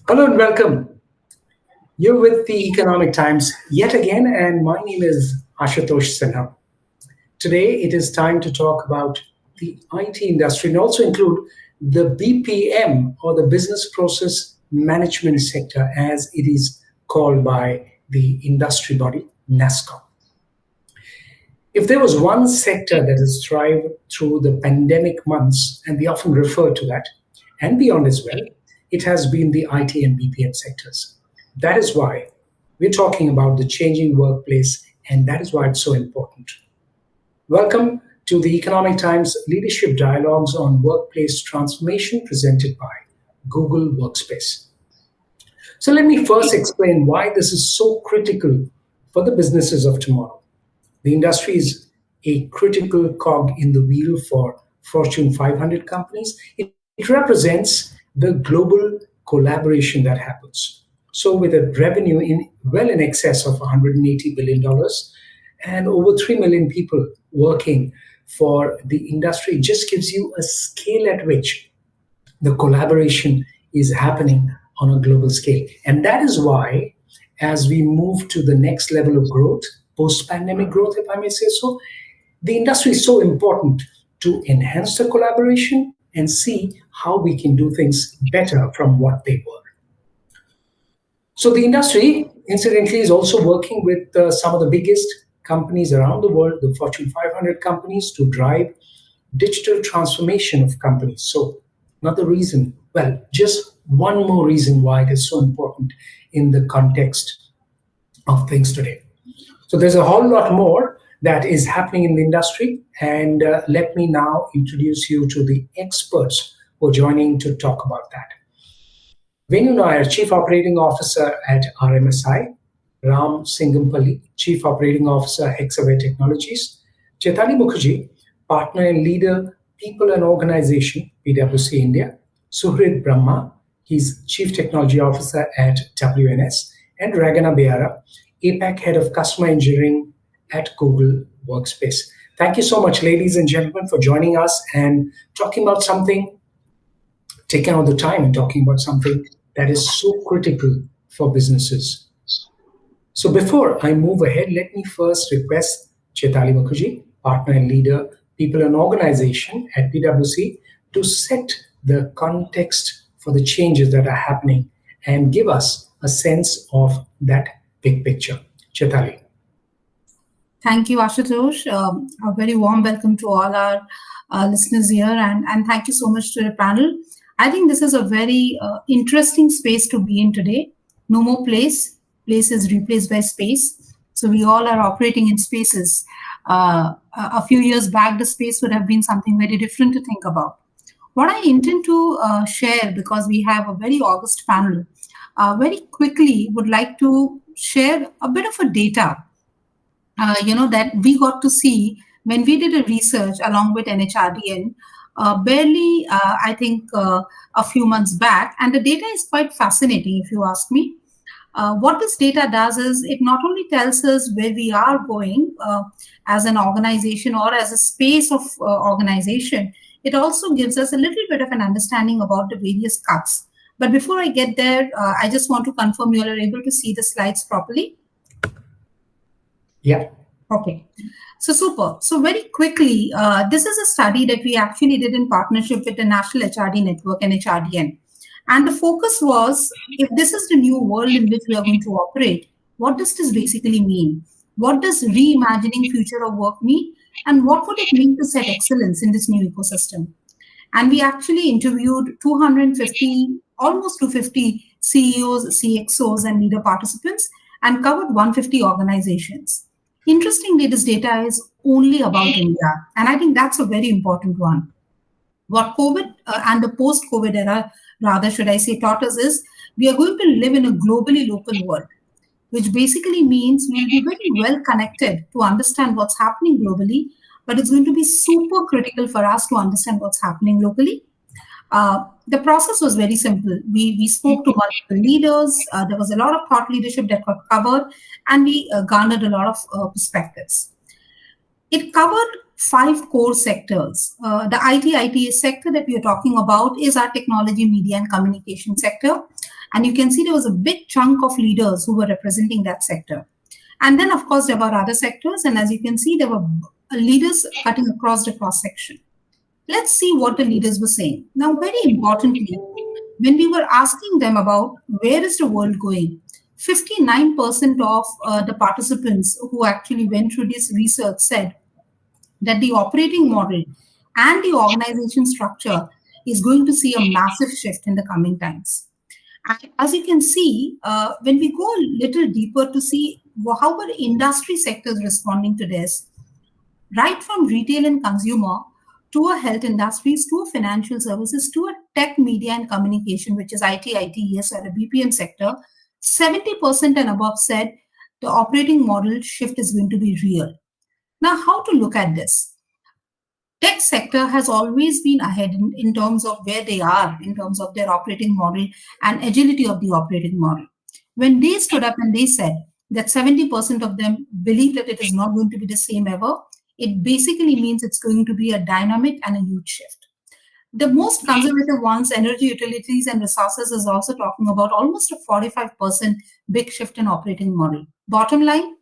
Hello and welcome. You're with the Economic Times yet again, and my name is Ashutosh Sinha. Today, it is time to talk about the IT industry and also include the BPM or the Business Process Management sector, as it is called by the industry body, NASCOM. If there was one sector that has thrived through the pandemic months, and we often refer to that, and beyond as well, it has been the IT and BPM sectors. That is why we're talking about the changing workplace, and that is why it's so important. Welcome to the Economic Times Leadership Dialogues on Workplace Transformation presented by Google Workspace. So let me first explain why this is so critical for the businesses of tomorrow. The industry is a critical cog in the wheel for Fortune 500 companies. It represents the global collaboration that happens. So with a revenue in excess of $180 billion and over 3 million people working for the industry, it just gives you a scale at which the collaboration is happening on a global scale. And that is why, as we move to the next level of growth, post-pandemic growth, if I may say so, the industry is so important to enhance the collaboration and see how we can do things better from what they were. So the industry, incidentally, is also working with some of the biggest companies around the world, the Fortune 500 companies, to drive digital transformation of companies. So another reason, well, just one more reason why it is so important in the context of things today. So there's a whole lot more that is happening in the industry, and let me now introduce you to the experts who are joining to talk about that. Venu Nair, Chief Operating Officer at RMSI, Ram Singampalli, Chief Operating Officer, Hexaware Technologies, Chaitali Mukherjee, Partner and Leader, People and Organization, PwC India, Suhrid Brahma, he's Chief Technology Officer at WNS, and Ragana Beara, APAC Head of Customer Engineering at Google Workspace. Thank you so much, ladies and gentlemen, for joining us and talking about something, taking out the time and talking about something that is so critical for businesses. So before I move ahead, let me first request Chaitali Mukherjee, Partner and Leader, People and Organization at PwC, to set the context for the changes that are happening and give us a sense of that big picture. Chaitali. Thank you, Ashutosh. A very warm welcome to all our listeners here, and thank you so much to the panel. I think this is a very interesting space to be in today. No more place. Place is replaced by space. So we all are operating in spaces. A few years back, the space would have been something very different to think about. What I intend to share, because we have a very august panel, very quickly would like to share a bit of a data, that we got to see when we did a research along with NHRDN, barely, I think, a few months back. And the data is quite fascinating, if you ask me. What this data does is it not only tells us where we are going as an organization or as a space of organization, it also gives us a little bit of an understanding about the various cuts. But before I get there, I just want to confirm you are able to see the slides properly. Yeah. Okay. So super. So very quickly, this is a study that we actually did in partnership with the National HRD Network and HRDN. And the focus was, if this is the new world in which we are going to operate, what does this basically mean? What does reimagining future of work mean? And what would it mean to set excellence in this new ecosystem? And we actually interviewed 250, almost 250 CEOs, CXOs, and leader participants, and covered 150 organizations. Interestingly, this data is only about India, and I think that's a very important one. What COVID and the post-COVID era, rather should I say, taught us is we are going to live in a globally local world, which basically means we'll be very well connected to understand what's happening globally, but it's going to be super critical for us to understand what's happening locally. The process was very simple. We spoke to multiple leaders. There was a lot of thought leadership that got covered, and we garnered a lot of perspectives. It covered 5 core sectors. The ITes sector that we are talking about is our technology, media, and communication sector. And you can see there was a big chunk of leaders who were representing that sector. And then, of course, there were other sectors. And as you can see, there were leaders cutting across the cross section. Let's see what the leaders were saying. Now, very importantly, when we were asking them about where is the world going, 59% of the participants who actually went through this research said that the operating model and the organization structure is going to see a massive shift in the coming times. And as you can see, when we go a little deeper to see how are industry sectors responding to this, right from retail and consumer to a health industries, to a financial services, to a tech, media and communication, which is IT, ITes or a BPM sector, 70% and above said the operating model shift is going to be real. Now, how to look at this? Tech sector has always been ahead in terms of where they are, in terms of their operating model and agility of the operating model. When they stood up and they said that 70% of them believe that it is not going to be the same ever, it basically means it's going to be a dynamic and a huge shift. The most conservative ones, energy, utilities, and resources, is also talking about almost a 45% big shift in operating model. Bottom line,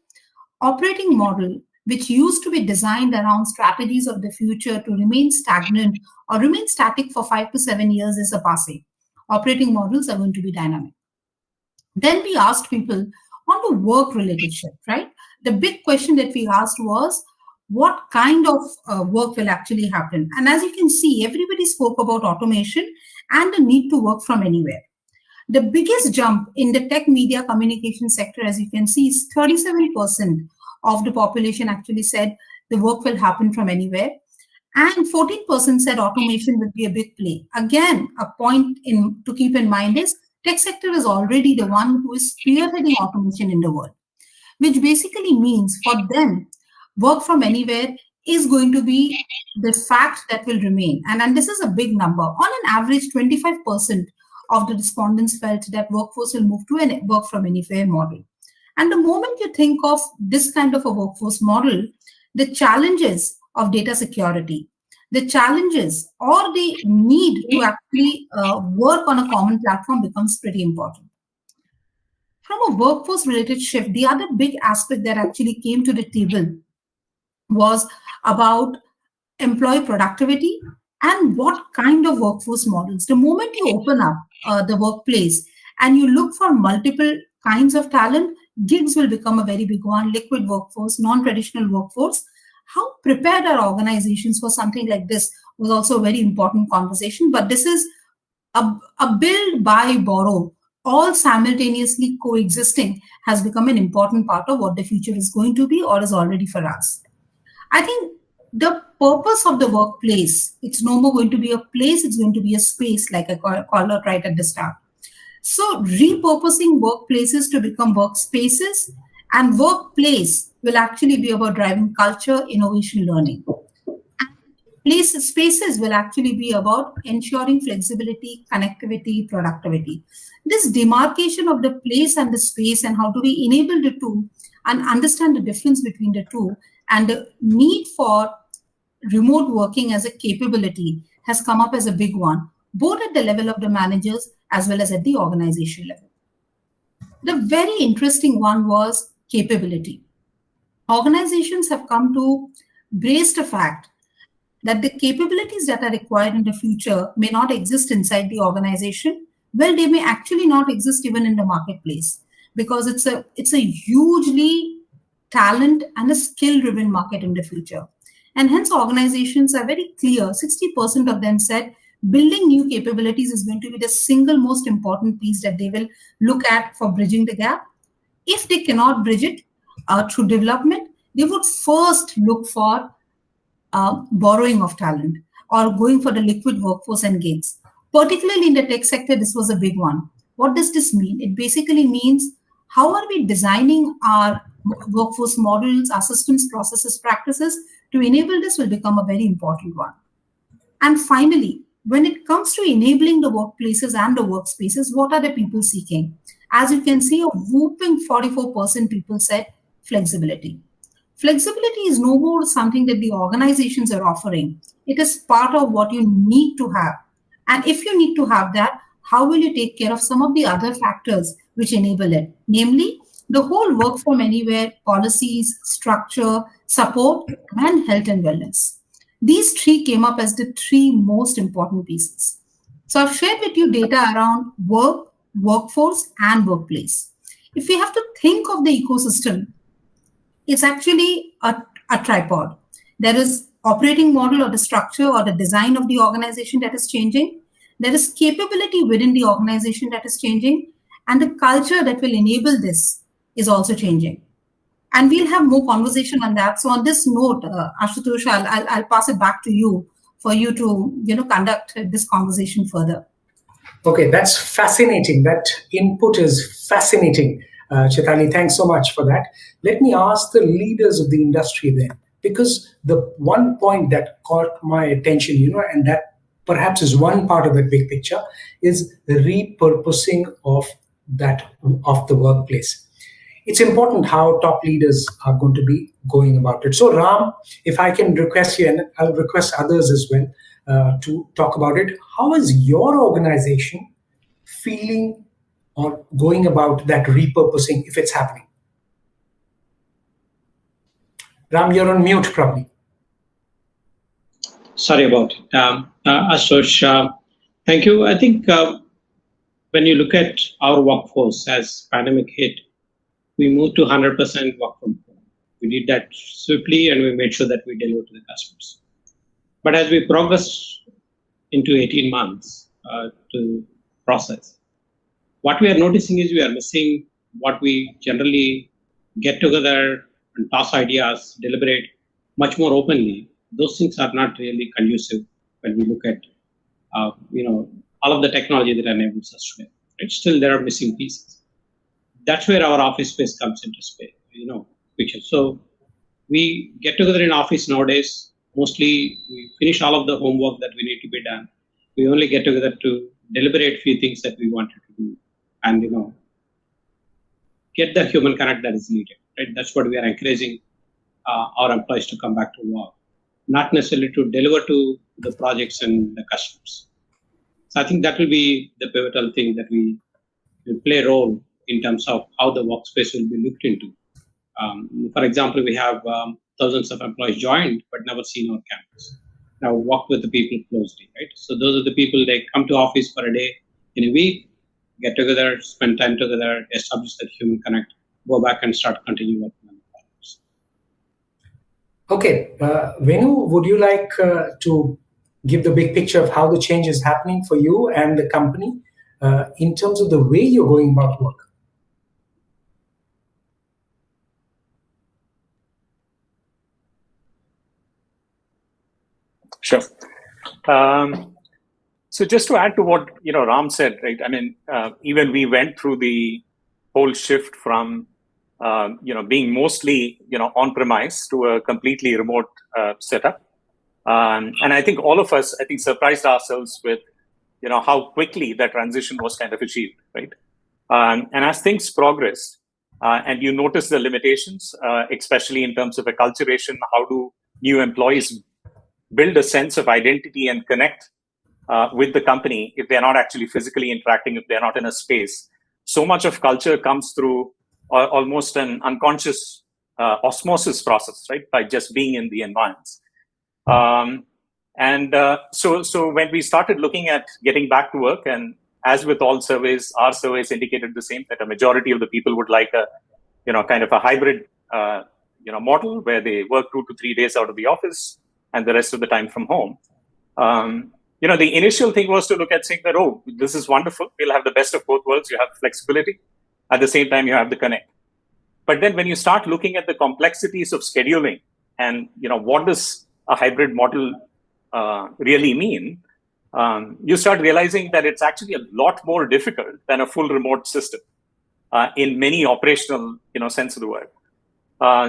operating model, which used to be designed around strategies of the future to remain stagnant or remain static for 5 to 7 years, is a passé. Operating models are going to be dynamic. Then we asked people on the work related shift, right? The big question that we asked was, what kind of work will actually happen? And as you can see, everybody spoke about automation and the need to work from anywhere. The biggest jump in the tech, media, communication sector, as you can see, is 37% of the population actually said the work will happen from anywhere. And 14% said automation will be a big play. Again, a point to keep in mind is tech sector is already the one who is spearheading automation in the world, which basically means for them, work from anywhere is going to be the fact that will remain. And this is a big number. On an average, 25% of the respondents felt that workforce will move to a work from anywhere model. And the moment you think of this kind of a workforce model, the challenges of data security, the challenges or the need to actually work on a common platform becomes pretty important. From a workforce related shift, the other big aspect that actually came to the table was about employee productivity and what kind of workforce models. The moment you open up the workplace and you look for multiple kinds of talent, gigs will become a very big one, liquid workforce, non-traditional workforce. How prepared are organizations for something like this was also a very important conversation. But this is a build, buy, borrow, all simultaneously coexisting has become an important part of what the future is going to be or is already for us. I think the purpose of the workplace, it's no more going to be a place, it's going to be a space, like I called out right at the start. So repurposing workplaces to become workspaces, and workplace will actually be about driving culture, innovation, learning. Spaces will actually be about ensuring flexibility, connectivity, productivity. This demarcation of the place and the space and how do we enable the two and understand the difference between the two and the need for remote working as a capability has come up as a big one, both at the level of the managers as well as at the organization level. The very interesting one was capability. Organizations have come to brace the fact that the capabilities that are required in the future may not exist inside the organization. Well, they may actually not exist even in the marketplace because it's a hugely talent and a skill driven market in the future. And hence organizations are very clear. 60% of them said building new capabilities is going to be the single most important piece that they will look at for bridging the gap. If they cannot bridge it through development, they would first look for borrowing of talent or going for the liquid workforce and gigs. Particularly in the tech sector, this was a big one. What does this mean? It basically means how are we designing our workforce models, our systems, processes, practices to enable this will become a very important one. And finally, when it comes to enabling the workplaces and the workspaces, what are the people seeking? As you can see, a whooping 44% people said flexibility. Flexibility is no more something that the organizations are offering. It is part of what you need to have. And if you need to have that, how will you take care of some of the other factors which enable it? Namely, the whole work from anywhere policies, structure, support, and health and wellness. These three came up as the three most important pieces. So I've shared with you data around work, workforce, and workplace. If we have to think of the ecosystem, it's actually a tripod. There is operating model or the structure or the design of the organization that is changing. There is capability within the organization that is changing. And the culture that will enable this is also changing. And we'll have more conversation on that. So on this note, Ashutosh, I'll pass it back to you for you to conduct this conversation further. Okay, that's fascinating. That input is fascinating. Chaitali, thanks so much for that. Let me ask the leaders of the industry then, because the one point that caught my attention, and that perhaps is one part of the big picture, is the repurposing of the workplace. It's important how top leaders are going to be going about it. So, Ram, if I can request you, and I'll request others as well, to talk about it. How is your organization feeling or going about that repurposing if it's happening? Ram, you're on mute probably. Sorry about it. Ashutosh, thank you. I think when you look at our workforce as pandemic hit, we moved to 100% work from home. We did that swiftly and we made sure that we delivered to the customers. But as we progress into 18 months to process, what we are noticing is we are missing what we generally get together and toss ideas, deliberate much more openly. Those things are not really conducive when we look at all of the technology that enables us today. Right? Still, there are missing pieces. That's where our office space comes into picture. So we get together in office nowadays. Mostly, we finish all of the homework that we need to be done. We only get together to deliberate few things that we wanted to do, and get the human connect that is needed. Right? That's what we are encouraging our employees to come back to work, not necessarily to deliver to the projects and the customers. So I think that will be the pivotal thing that we will play a role in terms of how the workspace will be looked into. For example, we have thousands of employees joined but never seen our campus. Now work with the people closely, right? So those are the people, they come to office for a day in a week, get together, spend time together, establish that human connect, go back and start continuing working on the problems. Okay, Venu, would you like to give the big picture of how the change is happening for you and the company in terms of the way you're going about work? Sure. So just to add to what Ram said, right? I mean, even we went through the whole shift from being mostly on-premise to a completely remote setup, and I think all of us surprised ourselves with how quickly that transition was kind of achieved, right? And as things progressed, and you notice the limitations, especially in terms of acculturation, how do new employees build a sense of identity and connect with the company if they're not actually physically interacting, if they're not in a space. So much of culture comes through almost an unconscious osmosis process, right? By just being in the environments. So when we started looking at getting back to work, and as with all surveys, our surveys indicated the same, that a majority of the people would like a kind of a hybrid model where they work 2 to 3 days out of the office and the rest of the time from home. The initial thing was to look at saying that, oh, this is wonderful. We'll have the best of both worlds. You have flexibility. At the same time, you have the connect. But then when you start looking at the complexities of scheduling and, what does a hybrid model really mean, you start realizing that it's actually a lot more difficult than a full remote system in many operational, sense of the word.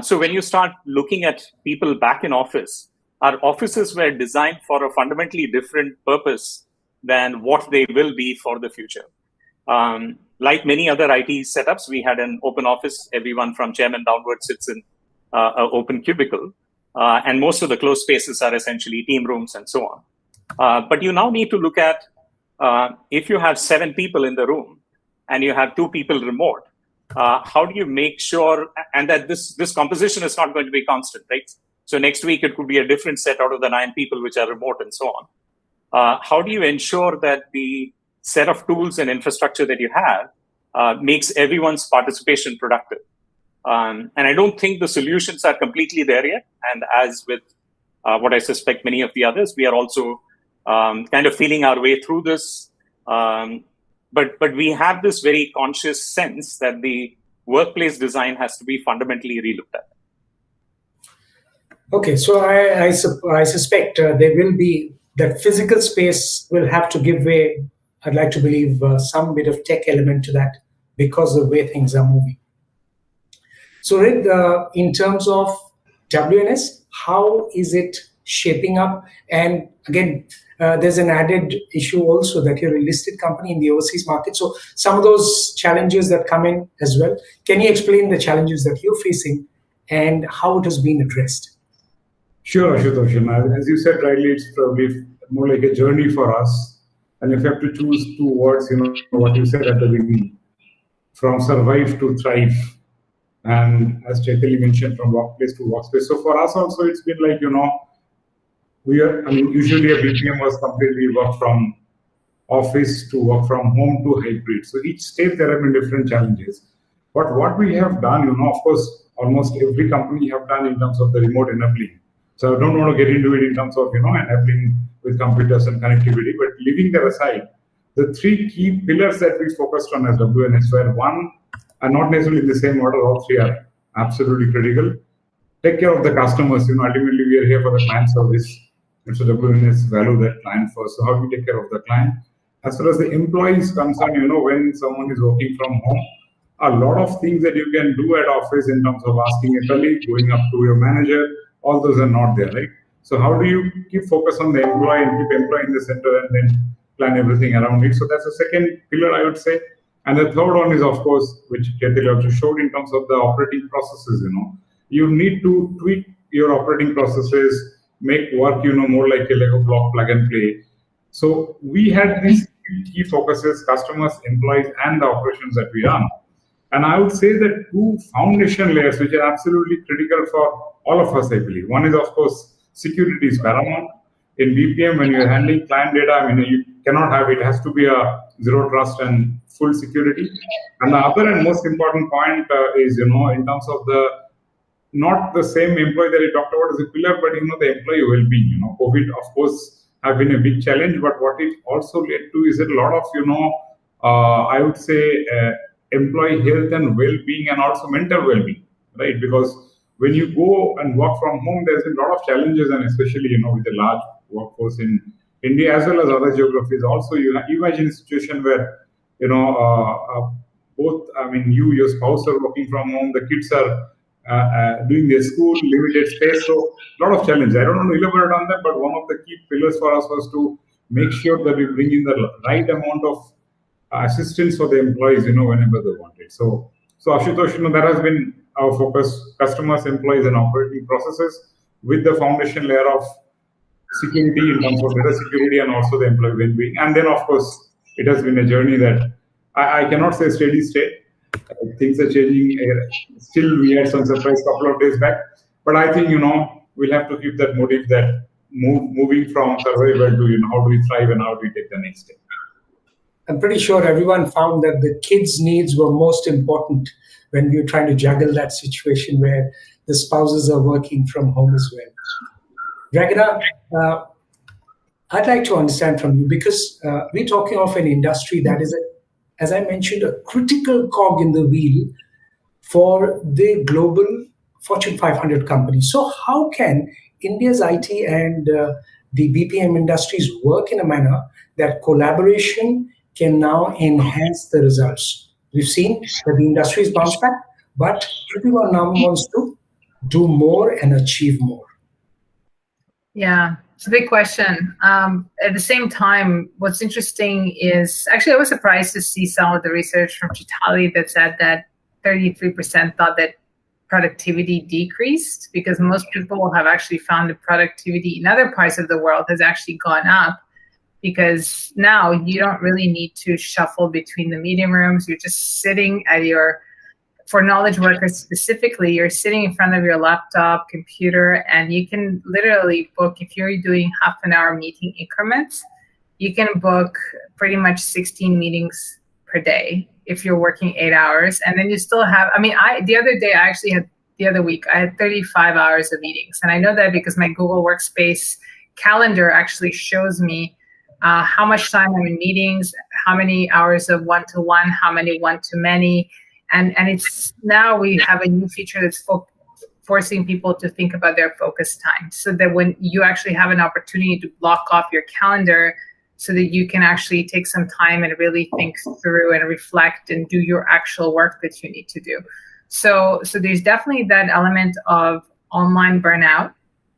So when you start looking at people back in office, our offices were designed for a fundamentally different purpose than what they will be for the future. Like many other IT setups, we had an open office. Everyone from chairman downwards sits in an open cubicle. And most of the closed spaces are essentially team rooms and so on. But you now need to look at if you have 7 people in the room and you have 2 people remote, how do you make sure, and that this composition is not going to be constant, right? So next week, it could be a different set out of the 9 people which are remote and so on. How do you ensure that the set of tools and infrastructure that you have makes everyone's participation productive? And I don't think the solutions are completely there yet. And as with what I suspect many of the others, we are also kind of feeling our way through this. But we have this very conscious sense that the workplace design has to be fundamentally relooked at. Okay, so I suspect there will be that physical space will have to give way. I'd like to believe some bit of tech element to that because of the way things are moving. So, Rid, in terms of WNS, how is it shaping up? And again, there's an added issue also that you're a listed company in the overseas market. So some of those challenges that come in as well. Can you explain the challenges that you're facing and how it has been addressed? Sure, Ashutosh. As you said rightly, it's probably more like a journey for us. And if you have to choose 2 words, what you said at the beginning, from survive to thrive. And as Chaitali mentioned, from workplace to workspace. So for us also, it's been like, usually a BPM was completely work from office to work from home to hybrid. So each stage there have been different challenges. But what we have done, of course, almost every company have done in terms of the remote enabling. So I don't want to get into it in terms of, enabling with computers and connectivity, but leaving that aside, the 3 key pillars that we focused on as WNS were, one, are not necessarily in the same order, all 3 are absolutely critical. Take care of the customers, ultimately we are here for the client service. And so WNS value that client first. So how do we take care of the client? As far as the employee is concerned, when someone is working from home, a lot of things that you can do at office in terms of asking a colleague, going up to your manager, all those are not there, right? So how do you keep focus on the employee and keep employee in the center and then plan everything around it? So that's the second pillar, I would say. And the third one is, of course, which Chaitali also showed in terms of the operating processes, You need to tweak your operating processes, make work, more like a Lego block plug and play. So we had these key focuses, customers, employees, and the operations that we run. And I would say that 2 foundation layers, which are absolutely critical for all of us, I believe. One is, of course, security is paramount. In BPM, when you're handling client data, you cannot have it. It has to be a zero trust and full security. And the other and most important point is, in terms of not the same employee that you talked about as a pillar, but, the employee well-being. COVID, of course, have been a big challenge, but what it also led to is a lot of, I would say, employee health and well-being and also mental well-being, right? Because when you go and work from home, there's a lot of challenges, and especially, with a large workforce in India as well as other geographies. Also, you imagine a situation where, both, your spouse are working from home, the kids are doing their school, limited space. So a lot of challenges. I don't want to elaborate on that, but one of the key pillars for us was to make sure that we bring in the right amount of assistance for the employees, whenever they want it. So Ashutosh, that has been our focus: customers, employees, and operating processes, with the foundation layer of security in terms of data security and also the employee well-being. And then, of course, it has been a journey that I cannot say steady state. Things are changing. Still, we had some surprise couple of days back. But I think, we'll have to keep that motive that moving from survival to, how do we thrive and how do we take the next step. I'm pretty sure everyone found that the kids' needs were most important when we were trying to juggle that situation where the spouses are working from home as well. Ragana, I'd like to understand from you, because we're talking of an industry that is, as I mentioned, a critical cog in the wheel for the global Fortune 500 companies. So how can India's IT and the BPM industries work in a manner that collaboration can now enhance the results? We've seen that the industry is bounced back, but everyone now wants to do more and achieve more. Yeah, it's a big question. At the same time, what's interesting is, actually, I was surprised to see some of the research from Chaitali that said that 33% thought that productivity decreased, because most people have actually found that productivity in other parts of the world has actually gone up. because now you don't really need to shuffle between the meeting rooms. You're just sitting at for knowledge workers specifically, you're sitting in front of your laptop, computer, and you can literally book, if you're doing half an hour meeting increments, you can book pretty much 16 meetings per day if you're working 8 hours. And then you still have, the other week, I had 35 hours of meetings. And I know that because my Google Workspace calendar actually shows me how much time I'm in meetings, how many hours of one-to-one, how many one-to-many. And it's now we have a new feature that's forcing people to think about their focus time, so that when you actually have an opportunity to block off your calendar so that you can actually take some time and really think through and reflect and do your actual work that you need to do. So there's definitely that element of online burnout.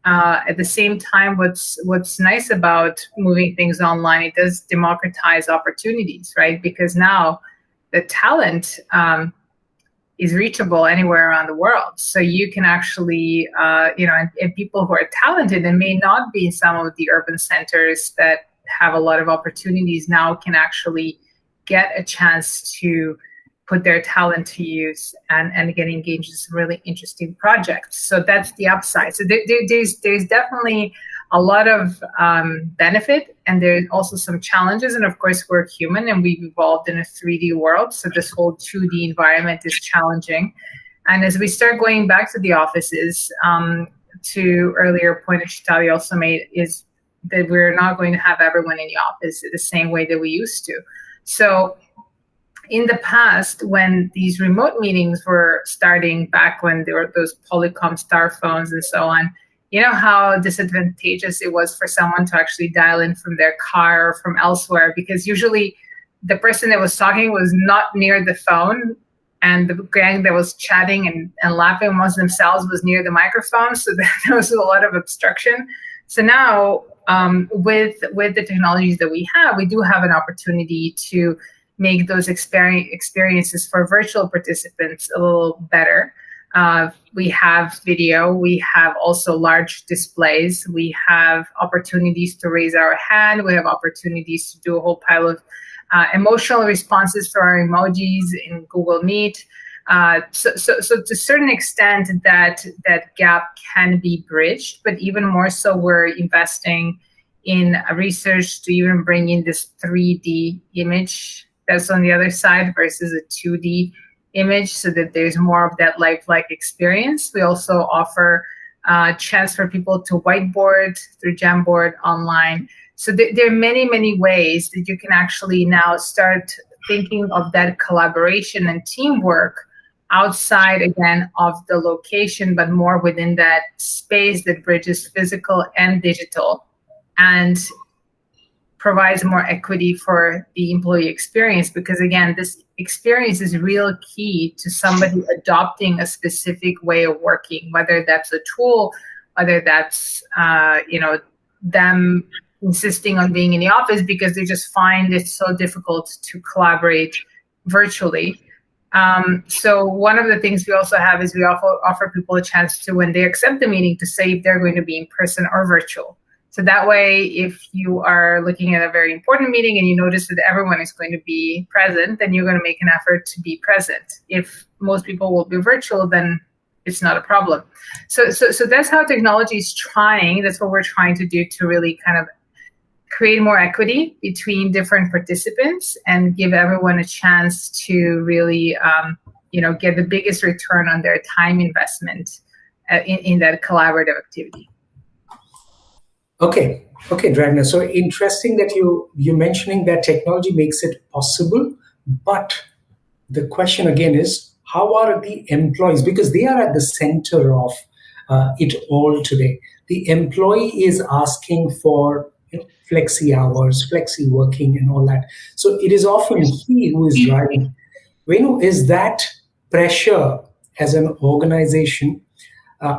At the same time, what's nice about moving things online, it does democratize opportunities, right? Because now the talent is reachable anywhere around the world. So you can actually, and people who are talented and may not be in some of the urban centers that have a lot of opportunities now can actually get a chance to put their talent to use and get engaged in some really interesting projects. So that's the upside. So there's definitely a lot of benefit, and there's also some challenges. And of course, we're human and we've evolved in a 3D world. So this whole 2D environment is challenging. And as we start going back to the offices, to earlier point that Chitali also made, is that we're not going to have everyone in the office the same way that we used to. So in the past, when these remote meetings were starting back when there were those Polycom star phones and so on, you know how disadvantageous it was for someone to actually dial in from their car or from elsewhere, because usually the person that was talking was not near the phone, and the gang that was chatting and laughing amongst themselves was near the microphone. So there was a lot of obstruction. So now with the technologies that we do have an opportunity to make those experiences for virtual participants a little better. We have video, we have also large displays, we have opportunities to raise our hand, we have opportunities to do a whole pile of emotional responses for our emojis in Google Meet. So to a certain extent, that gap can be bridged, but even more so, we're investing in research to even bring in this 3D image that's on the other side versus a 2D image, so that there's more of that lifelike experience. We also offer a chance for people to whiteboard through Jamboard online. So there are many, many ways that you can actually now start thinking of that collaboration and teamwork outside, again, of the location, but more within that space that bridges physical and digital and provides more equity for the employee experience. Because again, this experience is real key to somebody adopting a specific way of working, whether that's a tool, whether that's them insisting on being in the office because they just find it so difficult to collaborate virtually. So one of the things we also have is we offer people a chance to, when they accept the meeting, to say if they're going to be in person or virtual. So that way, if you are looking at a very important meeting and you notice that everyone is going to be present, then you're going to make an effort to be present. If most people will be virtual, then it's not a problem. So that's how technology is trying. That's what we're trying to do to really kind of create more equity between different participants and give everyone a chance to really, get the biggest return on their time investment in that collaborative activity. Okay, Dragna. So interesting that you're mentioning that technology makes it possible, but the question again is, how are the employees? Because they are at the center of it all today. The employee is asking for flexi hours, flexi working, and all that. So it is often he who is driving. Venu, is that pressure as an organization?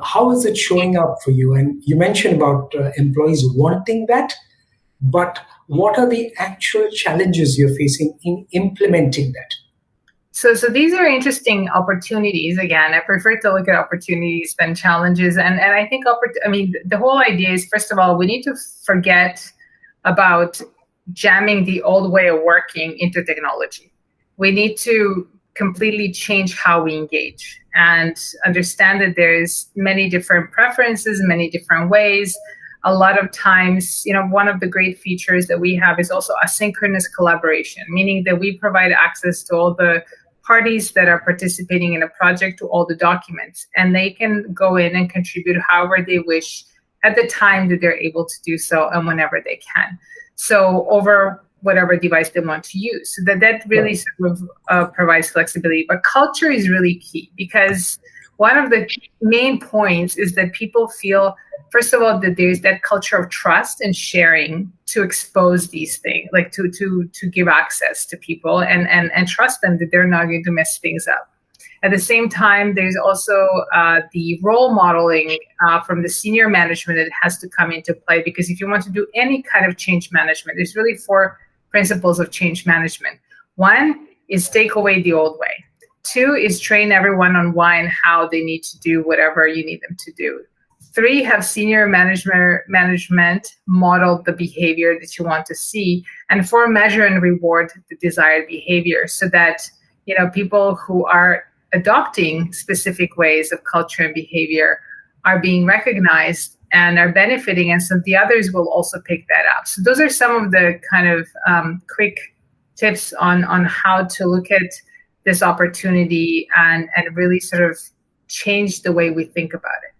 How is it showing up for you? And you mentioned about employees wanting that, but what are the actual challenges you're facing in implementing that? So these are interesting opportunities. Again, I prefer to look at opportunities than challenges. And I think, the whole idea is, first of all, we need to forget about jamming the old way of working into technology. We need to completely change how we engage and understand that there's many different preferences, many different ways. A lot of times, one of the great features that we have is also asynchronous collaboration, meaning that we provide access to all the parties that are participating in a project to all the documents, and they can go in and contribute however they wish at the time that they're able to do so and whenever they can. So over whatever device they want to use. So that really sort of provides flexibility. But culture is really key, because one of the main points is that people feel, first of all, that there's that culture of trust and sharing to expose these things, like to give access to people and trust them that they're not going to mess things up. At the same time, there's also the role modeling from the senior management that has to come into play, because if you want to do any kind of change management, there's really 4 principles of change management. 1 is take away the old way. 2 is train everyone on why and how they need to do whatever you need them to do. 3, have senior management model the behavior that you want to see. And 4, measure and reward the desired behavior, so that people who are adopting specific ways of culture and behavior are being recognized and are benefiting, and so the others will also pick that up. So those are some of the kind of quick tips on how to look at this opportunity and really sort of change the way we think about it.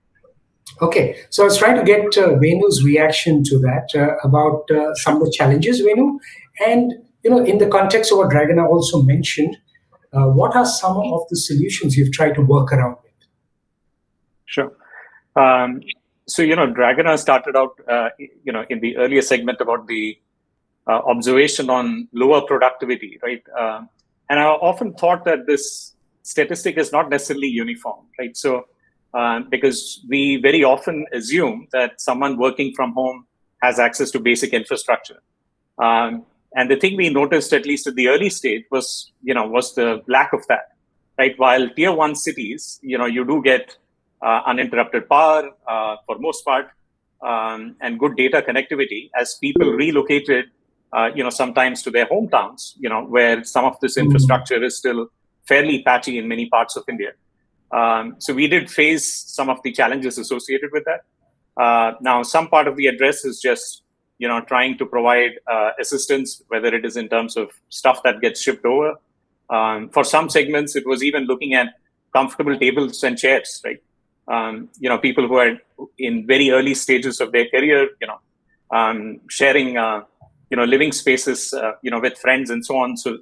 Okay, so I was trying to get Venu's reaction to that about some of the challenges, Venu, and in the context of what Dragana also mentioned, what are some of the solutions you've tried to work around with? Sure. So Dragana started out, in the earlier segment about the observation on lower productivity, right? And I often thought that this statistic is not necessarily uniform, right? So because we very often assume that someone working from home has access to basic infrastructure. And the thing we noticed, at least at the early stage, was the lack of that, right? While tier 1 cities, you do get uninterrupted power for most part, and good data connectivity as people relocated, sometimes to their hometowns, where some of this infrastructure is still fairly patchy in many parts of India. So we did face some of the challenges associated with that. Now, some part of the address is just trying to provide assistance, whether it is in terms of stuff that gets shipped over. For some segments, it was even looking at comfortable tables and chairs, right? People who are in very early stages of their career, sharing, living spaces, with friends and so on. So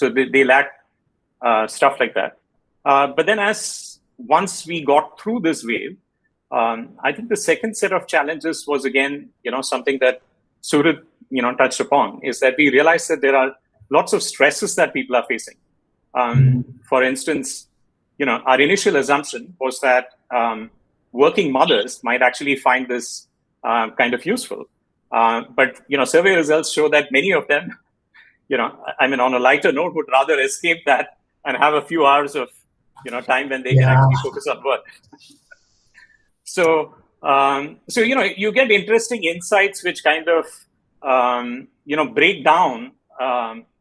they lack stuff like that. But then once we got through this wave, I think the second set of challenges was, again, something that Surit, touched upon, is that we realized that there are lots of stresses that people are facing. For instance, our initial assumption was that working mothers might actually find this kind of useful. But, survey results show that many of them, on a lighter note, would rather escape that and have a few hours of, time when they can actually focus on work. So, you get interesting insights which kind of, break down,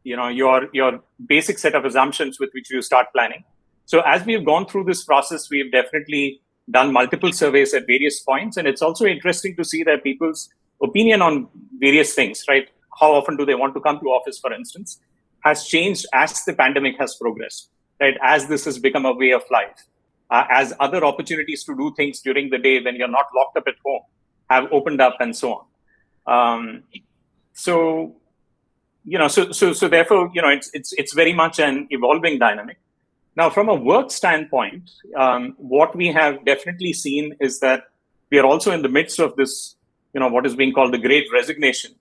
your basic set of assumptions with which you start planning. So as we've gone through this process, we've definitely done multiple surveys at various points. And it's also interesting to see that people's opinion on various things, right? How often do they want to come to office, for instance, has changed as the pandemic has progressed, right? As this has become a way of life. As other opportunities to do things during the day when you're not locked up at home have opened up and so on. So therefore, it's very much an evolving dynamic. Now, from a work standpoint, what we have definitely seen is that we are also in the midst of this, what is being called the Great Resignation.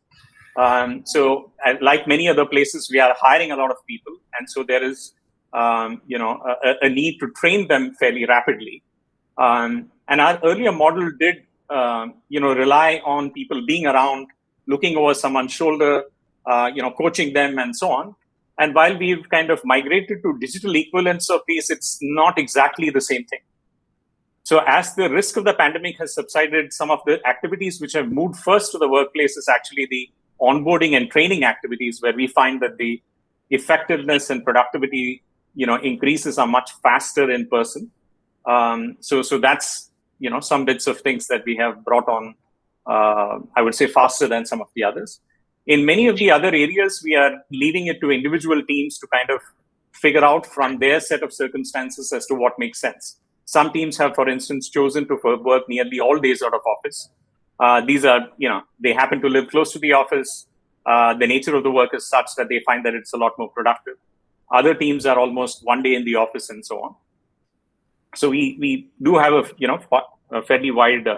So like many other places, we are hiring a lot of people. And so there is a need to train them fairly rapidly. And our earlier model did, rely on people being around, looking over someone's shoulder, coaching them and so on. And while we've kind of migrated to digital equivalents of these, it's not exactly the same thing. So as the risk of the pandemic has subsided, some of the activities which have moved first to the workplace is actually the onboarding and training activities where we find that the effectiveness and productivity, increases are much faster in person. So that's, some bits of things that we have brought on, I would say faster than some of the others. In many of the other areas, we are leaving it to individual teams to kind of figure out from their set of circumstances as to what makes sense. Some teams have, for instance, chosen to work nearly all days out of office. These are, they happen to live close to the office. The nature of the work is such that they find that it's a lot more productive. Other teams are almost one day in the office and so on. So we do have a fairly wide,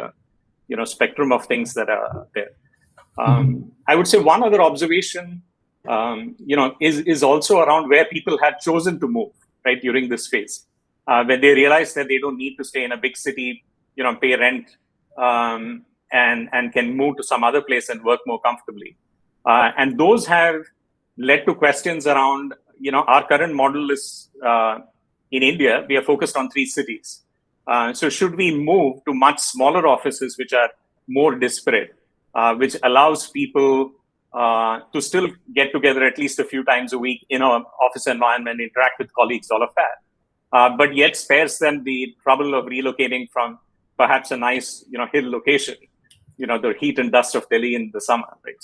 spectrum of things that are there. I would say one other observation, is also around where people had chosen to move, right, during this phase. When they realize that they don't need to stay in a big city, pay rent, and can move to some other place and work more comfortably. And those have led to questions around, our current model is, in India, we are focused on 3 cities. So should we move to much smaller offices, which are more disparate, which allows people to still get together at least a few times a week in an office environment, interact with colleagues, all of that, but yet spares them the trouble of relocating from perhaps a nice, hill location, the heat and dust of Delhi in the summer, right?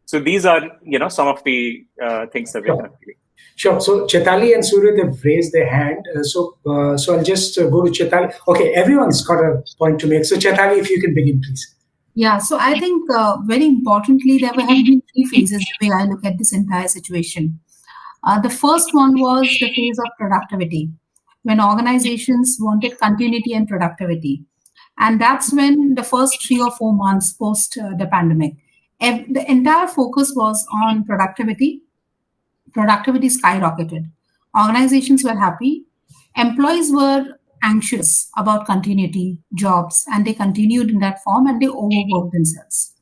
So these are, some of the things that we're doing. Sure. So Chaitali and Surya, they've raised their hand. So I'll just go to Chaitali. Okay, everyone's got a point to make. So Chaitali, if you can begin, please. Yeah, so I think very importantly, there have been 3 phases the way I look at this entire situation. The first one was the phase of productivity, when organizations wanted continuity and productivity. And that's when the first 3 or 4 months post the pandemic, the entire focus was on productivity. Productivity skyrocketed. Organizations were happy. Employees were anxious about continuity, jobs, and they continued in that form and they overworked themselves.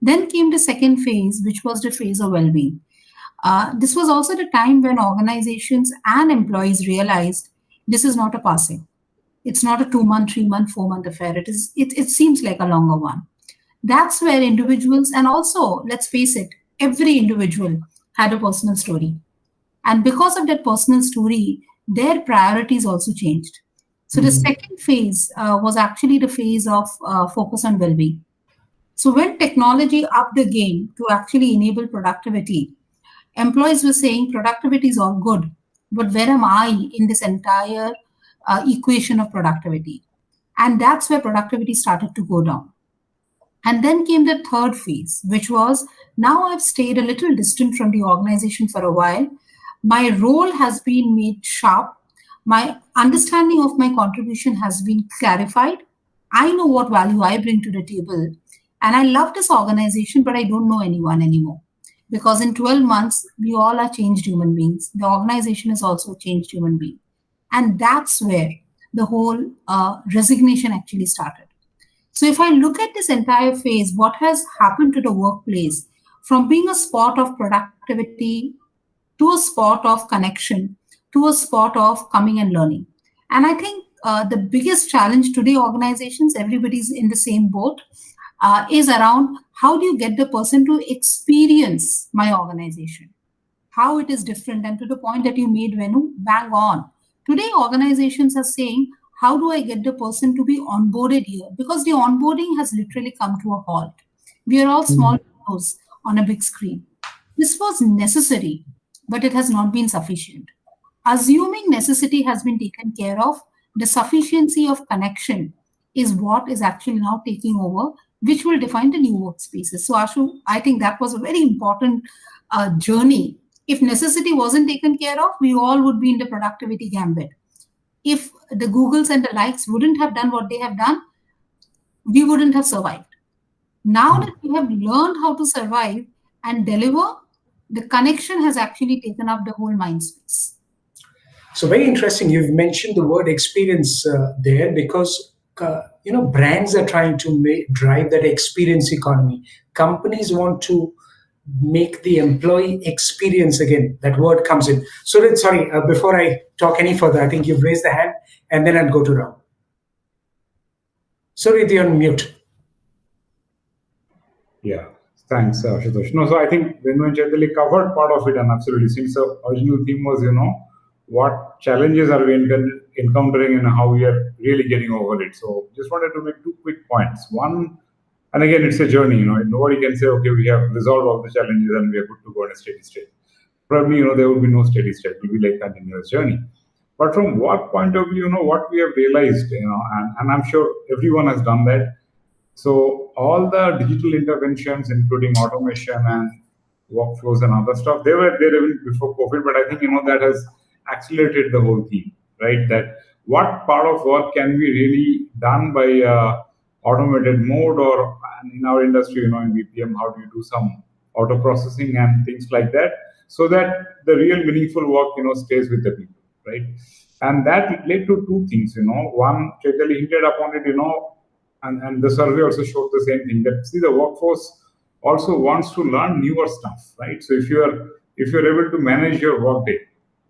Then came the second phase, which was the phase of well-being. This was also the time when organizations and employees realized this is not a passing. It's not a 2-month, 3-month, 4-month affair. It seems like a longer one. That's where individuals, and also, let's face it, every individual had a personal story. And because of that personal story, their priorities also changed. So the second phase was actually the phase of focus on well-being. So when technology upped the game to actually enable productivity, employees were saying productivity is all good, but where am I in this entire equation of productivity? And that's where productivity started to go down. And then came the third phase, which was, now I've stayed a little distant from the organization for a while. My role has been made sharp. My understanding of my contribution has been clarified. I know what value I bring to the table. And I love this organization, but I don't know anyone anymore. Because in 12 months, we all are changed human beings. The organization is also a changed human being. And that's where the whole resignation actually started. So if I look at this entire phase, what has happened to the workplace from being a spot of productivity to a spot of connection to a spot of coming and learning. And I think the biggest challenge today, organizations, everybody's in the same boat, is around how do you get the person to experience my organization, how it is different. And to the point that you made, Venu, bang on. Today, organizations are saying, how do I get the person to be onboarded here? Because the onboarding has literally come to a halt. We are all small windows on a big screen. This was necessary, but it has not been sufficient. Assuming necessity has been taken care of, the sufficiency of connection is what is actually now taking over, which will define the new workspaces. So Ashu, I think that was a very important journey. If necessity wasn't taken care of, we all would be in the productivity gambit. If the Googles and the likes wouldn't have done what they have done, we wouldn't have survived. Now that we have learned how to survive and deliver, the connection has actually taken up the whole mind space. So very interesting. You've mentioned the word experience there because brands are trying to drive that experience economy. Companies want to make the employee experience again. That word comes in. So sorry, before I talk any further, I think you've raised the hand, and then I'll go to Ram. Sorry, you're on mute. Yeah. Thanks, Ashutosh. No, so I think Venu and Chaitali covered part of it, and absolutely, since the original theme was, what challenges are we encountering and how we are really getting over it. So just wanted to make two quick points. One, and again, it's a journey, nobody can say, okay, we have resolved all the challenges and we are good to go in a steady state. Probably, there will be no steady state. It will be like a continuous journey. But from what point of view, what we have realized, and I'm sure everyone has done that. So all the digital interventions, including automation and workflows and other stuff, they were there even before COVID, but I think, that has accelerated the whole theme, right? That what part of work can be really done by automated mode, or in our industry, in BPM, how do you do some auto processing and things like that, so that the real meaningful work, stays with the people, right? And that led to two things, one, Chaitali hinted upon it, and the survey also showed the same thing, that see, the workforce also wants to learn newer stuff, right? So if you're able to manage your workday,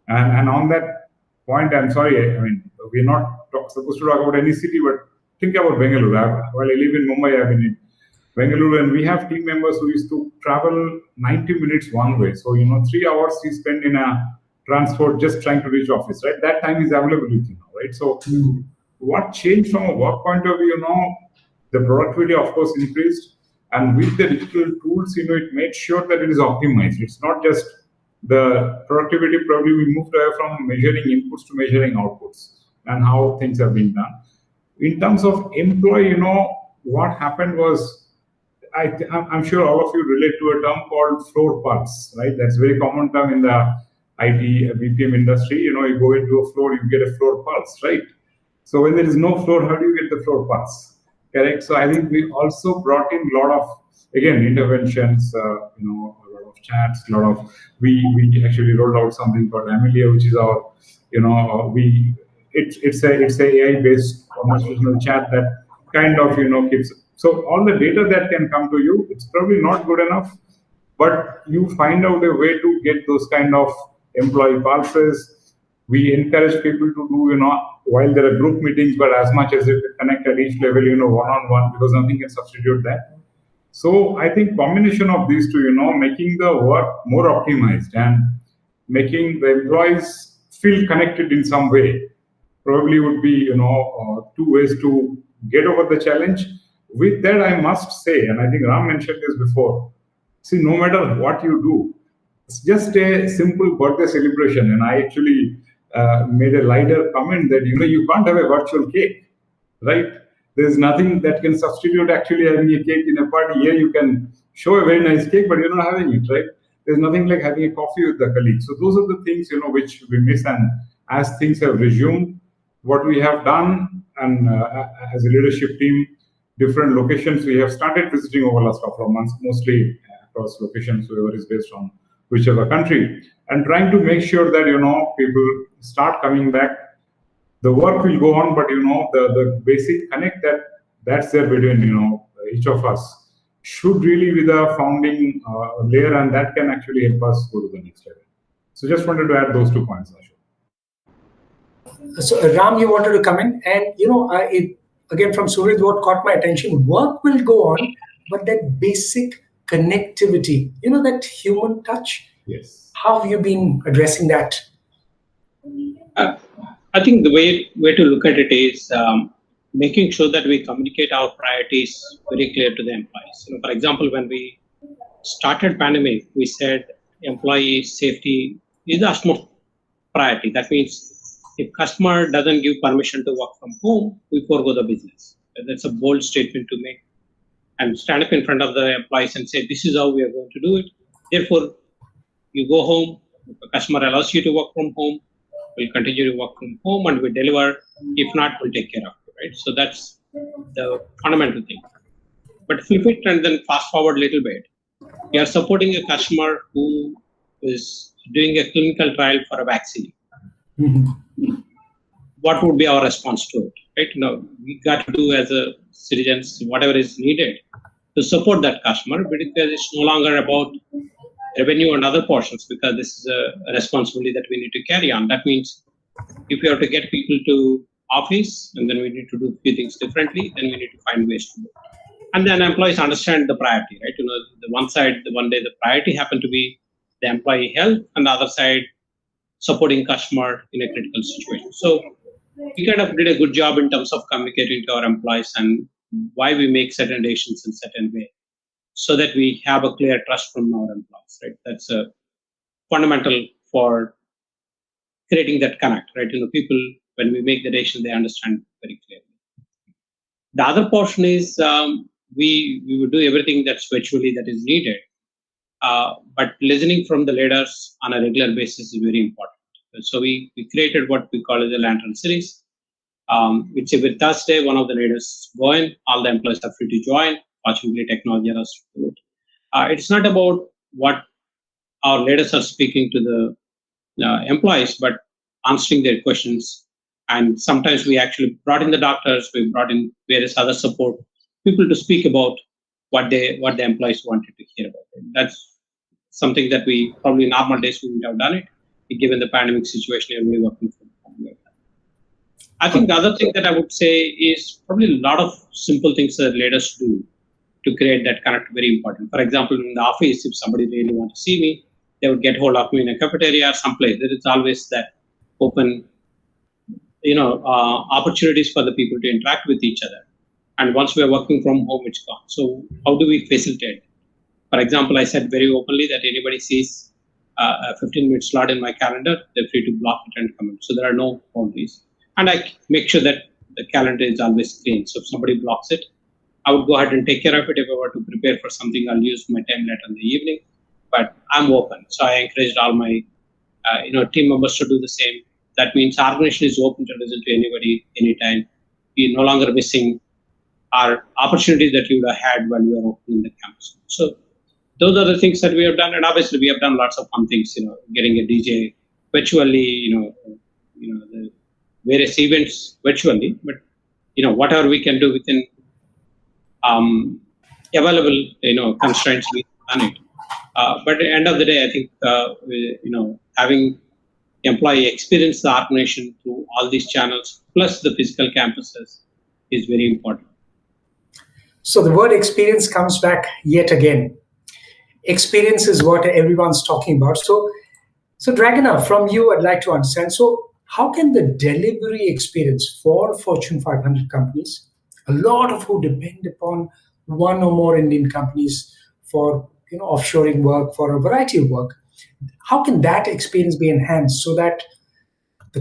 and on that point, I'm sorry, I mean, we're not supposed to talk about any city, but think about Bengaluru. While I live in Mumbai, I've been in Bengaluru, and we have team members who used to travel 90 minutes one way. So, 3 hours we spend in a transport just trying to reach office, right? That time is available with you now, right? So what changed from a work point of view, the productivity, of course, increased. And with the digital tools, it made sure that it is optimized. It's not just the productivity, probably we moved away from measuring inputs to measuring outputs and how things have been done. In terms of employee, what happened was, I'm sure all of you relate to a term called floor pulse, right? That's a very common term in the IT BPM industry. You go into a floor, you get a floor pulse, right? So when there is no floor, how do you get the floor pulse? Correct. So I think we also brought in a lot of, again, interventions, a lot of chats, we actually rolled out something called Amelia, which is our, it's a AI based conversational chat that kind of, keeps, so all the data that can come to you, it's probably not good enough, but you find out a way to get those kind of employee pulses. We encourage people to do, while there are group meetings, but as much as you connect at each level, one-on-one, because nothing can substitute that. So I think combination of these two, making the work more optimized and making the employees feel connected in some way, probably would be, two ways to get over the challenge. With that, I must say, and I think Ram mentioned this before, see, no matter what you do, it's just a simple birthday celebration. And I actually made a lighter comment that, you can't have a virtual cake, right? There's nothing that can substitute actually having a cake in a party. Here you can show a very nice cake, but you're not having it, right? There's nothing like having a coffee with the colleagues. So those are the things, which we miss. And as things have resumed, what we have done, and as a leadership team, different locations we have started visiting over the last couple of months, mostly across locations, whoever is based on whichever country, and trying to make sure that, people start coming back. The work will go on, but, the basic connect that's there between, each of us should really be the founding layer, and that can actually help us go to the next level. So just wanted to add those 2 points, Ashok. So Ram, you wanted to come in, and again, from Surit, what caught my attention, work will go on, but that basic connectivity, that human touch. Yes. How have you been addressing that? I think the way to look at it is making sure that we communicate our priorities very clear to the employees. For example, when we started pandemic, we said employee safety is the utmost priority. That means if customer doesn't give permission to work from home, we forego the business. That's a bold statement to make, and stand up in front of the employees and say, this is how we are going to do it. Therefore, you go home. If the customer allows you to work from home, we'll continue to work from home and we deliver. If not, we'll take care of it, right? So that's the fundamental thing. But flip it and then fast forward a little bit. You are supporting a customer who is doing a clinical trial for a vaccine. Mm-hmm. What would be our response to it, right? We got to do as a citizens whatever is needed to support that customer, but it's no longer about revenue and other portions, because this is a responsibility that we need to carry on. That means if we have to get people to office, and then we need to do a few things differently, then we need to find ways to do it. And then employees understand the priority, right? The The one side, the one day the priority happened to be the employee health, and the other side supporting customer in a critical situation. So we kind of did a good job in terms of communicating to our employees and why we make certain decisions in certain way, so that we have a clear trust from our employees, right? That's a fundamental for creating that connect, right? People, when we make the decision, they understand very clearly. The other portion is we would do everything that's virtually that is needed, but listening from the leaders on a regular basis is very important. So we created what we call as a Lantern series, which every Thursday, one of the leaders go in, all the employees are free to join. Fortunately, technology allows to do it. It's not about what our leaders are speaking to the employees, but answering their questions. And sometimes we actually brought in the doctors, we brought in various other support people to speak about what the employees wanted to hear about. And that's something that we probably in normal days we wouldn't have done it, given the pandemic situation, everybody working from home like that. I think the other thing that I would say is probably a lot of simple things that leaders do to create that connect very important. For example, in the office, if somebody really wants to see me, they would get hold of me in a cafeteria or someplace. There is always that open, opportunities for the people to interact with each other. And once we are working from home, it's gone. So how do we facilitate? For example, I said very openly that anybody sees a 15-minute slot in my calendar, they're free to block it and come in. So there are no boundaries. And I make sure that the calendar is always clean. So if somebody blocks it, I would go ahead and take care of it. If I were to prepare for something, I'll use my time later in the evening. But I'm open. So I encouraged all my team members to do the same. That means our organization is open to listen to anybody, anytime. We're no longer missing our opportunities that you would have had when we were opening the campus. So those are the things that we have done. And obviously we have done lots of fun things, getting a DJ virtually, the various events virtually. But, whatever we can do within available, constraints, we've done it. But at the end of the day, I think, having employee experience the organization through all these channels, plus the physical campuses, is very important. So the word experience comes back yet again. Experience is what everyone's talking about. So Dragana, from you, I'd like to understand. So how can the delivery experience for Fortune 500 companies, a lot of who depend upon one or more Indian companies for offshoring work, for a variety of work, how can that experience be enhanced so that the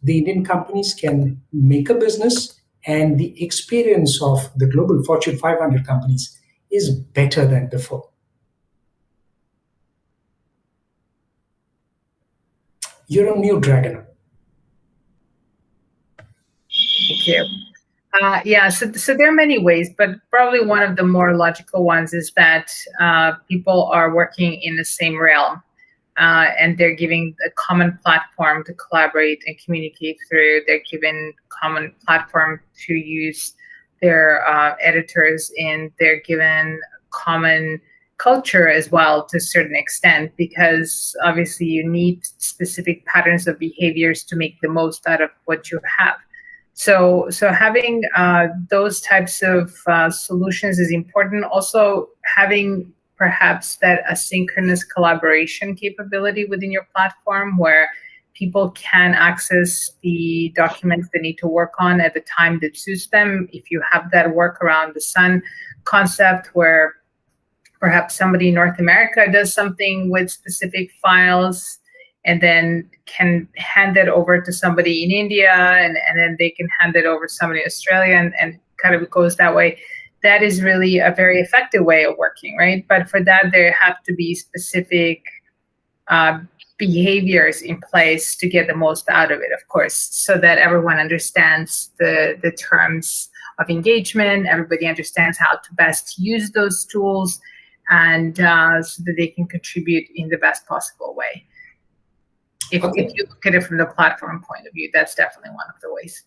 Indian companies can make a business and the experience of the global Fortune 500 companies is better than before? You're on mute, Dragana. Thank you. So there are many ways, but probably one of the more logical ones is that people are working in the same realm, and they're giving a common platform to collaborate and communicate through. They're given common platform to use their editors, and they're given common culture as well to a certain extent, because obviously you need specific patterns of behaviors to make the most out of what you have. So having those types of solutions is important. Also having perhaps that asynchronous collaboration capability within your platform where people can access the documents they need to work on at the time that suits them. If you have that work around the sun concept where perhaps somebody in North America does something with specific files and then can hand it over to somebody in India, and then they can hand it over to somebody in Australia, and kind of goes that way. That is really a very effective way of working, right? But for that, there have to be specific behaviors in place to get the most out of it, of course, so that everyone understands the terms of engagement, everybody understands how to best use those tools, and so that they can contribute in the best possible way. If you look at it from the platform point of view, that's definitely one of the ways.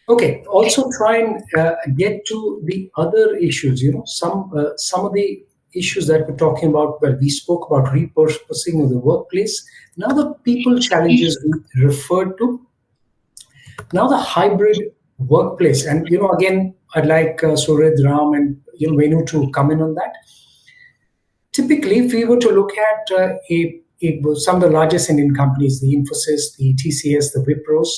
Okay. Also try and get to the other issues. Some of the issues that we're talking about. Well, we spoke about repurposing of the workplace. Now the people challenges we referred to. Now the hybrid workplace, and again, I'd like Sured, Ram, and Venu to come in on that. Typically, if we were to look at some of the largest Indian companies, the Infosys, the TCS, the Wipros,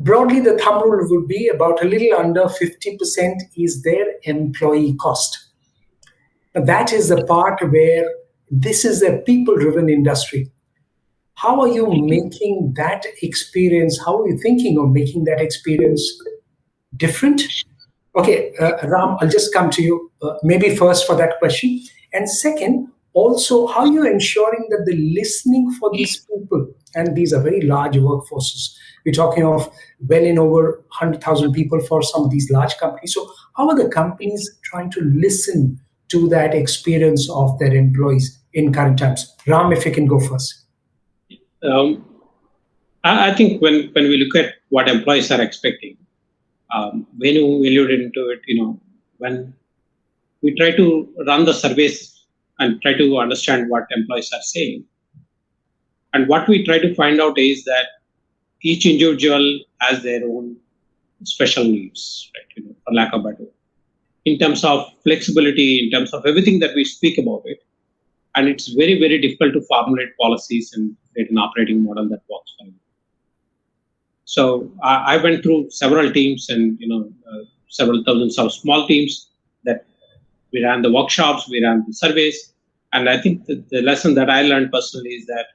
broadly the thumb rule would be about a little under 50% is their employee cost. Now, that is the part where this is a people-driven industry. How are you making that experience? How are you thinking of making that experience different? Okay, Ram, I'll just come to you maybe first for that question. And second, also, how are you ensuring that the listening for these people, and these are very large workforces, we're talking of well in over 100,000 people for some of these large companies. So how are the companies trying to listen to that experience of their employees in current times? Ram, if you can go first. I think when we look at what employees are expecting, Venu alluded into it, when we try to run the surveys and try to understand what employees are saying. And what we try to find out is that each individual has their own special needs, right? For lack of better, in terms of flexibility, in terms of everything that we speak about it. And it's very, very difficult to formulate policies and create an operating model that works for you. So I went through several teams and several thousands of small teams that we ran the workshops, we ran the surveys, and I think the lesson that I learned personally is that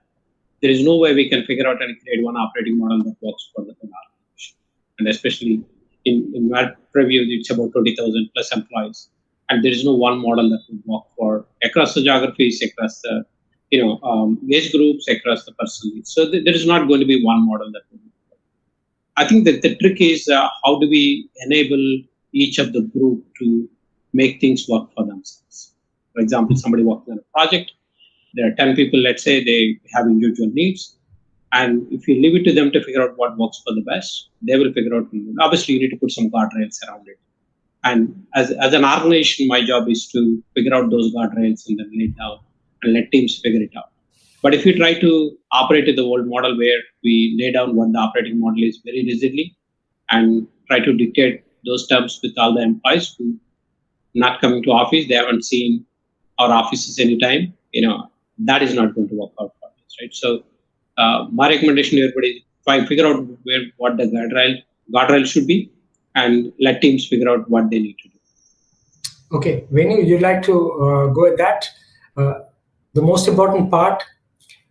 there is no way we can figure out and create one operating model that works for the whole organization. And especially in my preview, it's about 20,000 plus employees, and there is no one model that would work for across the geographies, across the age groups, across the person needs. So there is not going to be one model that would work. I think that the trick is how do we enable each of the group to make things work for themselves. For example, somebody working on a project, there are 10 people, let's say they have individual needs. And if you leave it to them to figure out what works for the best, they will figure out. Obviously, you need to put some guardrails around it. And as an organization, my job is to figure out those guardrails and then lay it down and let teams figure it out. But if you try to operate in the old model where we lay down what the operating model is very rigidly and try to dictate those terms with all the employees who not coming to office, they haven't seen our offices anytime, that is not going to work out for us, right? So my recommendation to everybody is try figure out what the guardrail should be and let teams figure out what they need to do. Okay, Venu, you'd like to go at that? The most important part,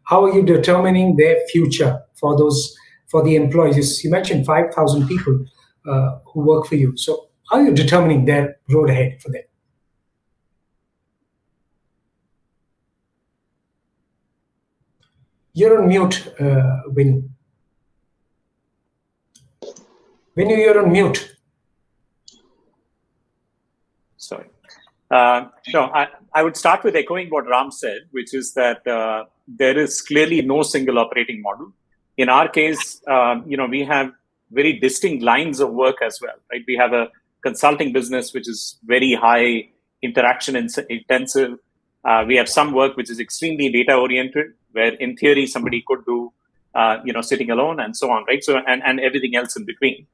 how are you determining their future for the employees? You mentioned 5,000 people who work for you. So how are you determining their road ahead for them? You're on mute, Venu. Venu, you're on mute. Sorry. No, I would start with echoing what Ram said, which is that there is clearly no single operating model. In our case, we have very distinct lines of work as well, right? We have a consulting business, which is very high interaction intensive. We have some work which is extremely data oriented, where in theory somebody could do, sitting alone and so on, right? So and everything else in between.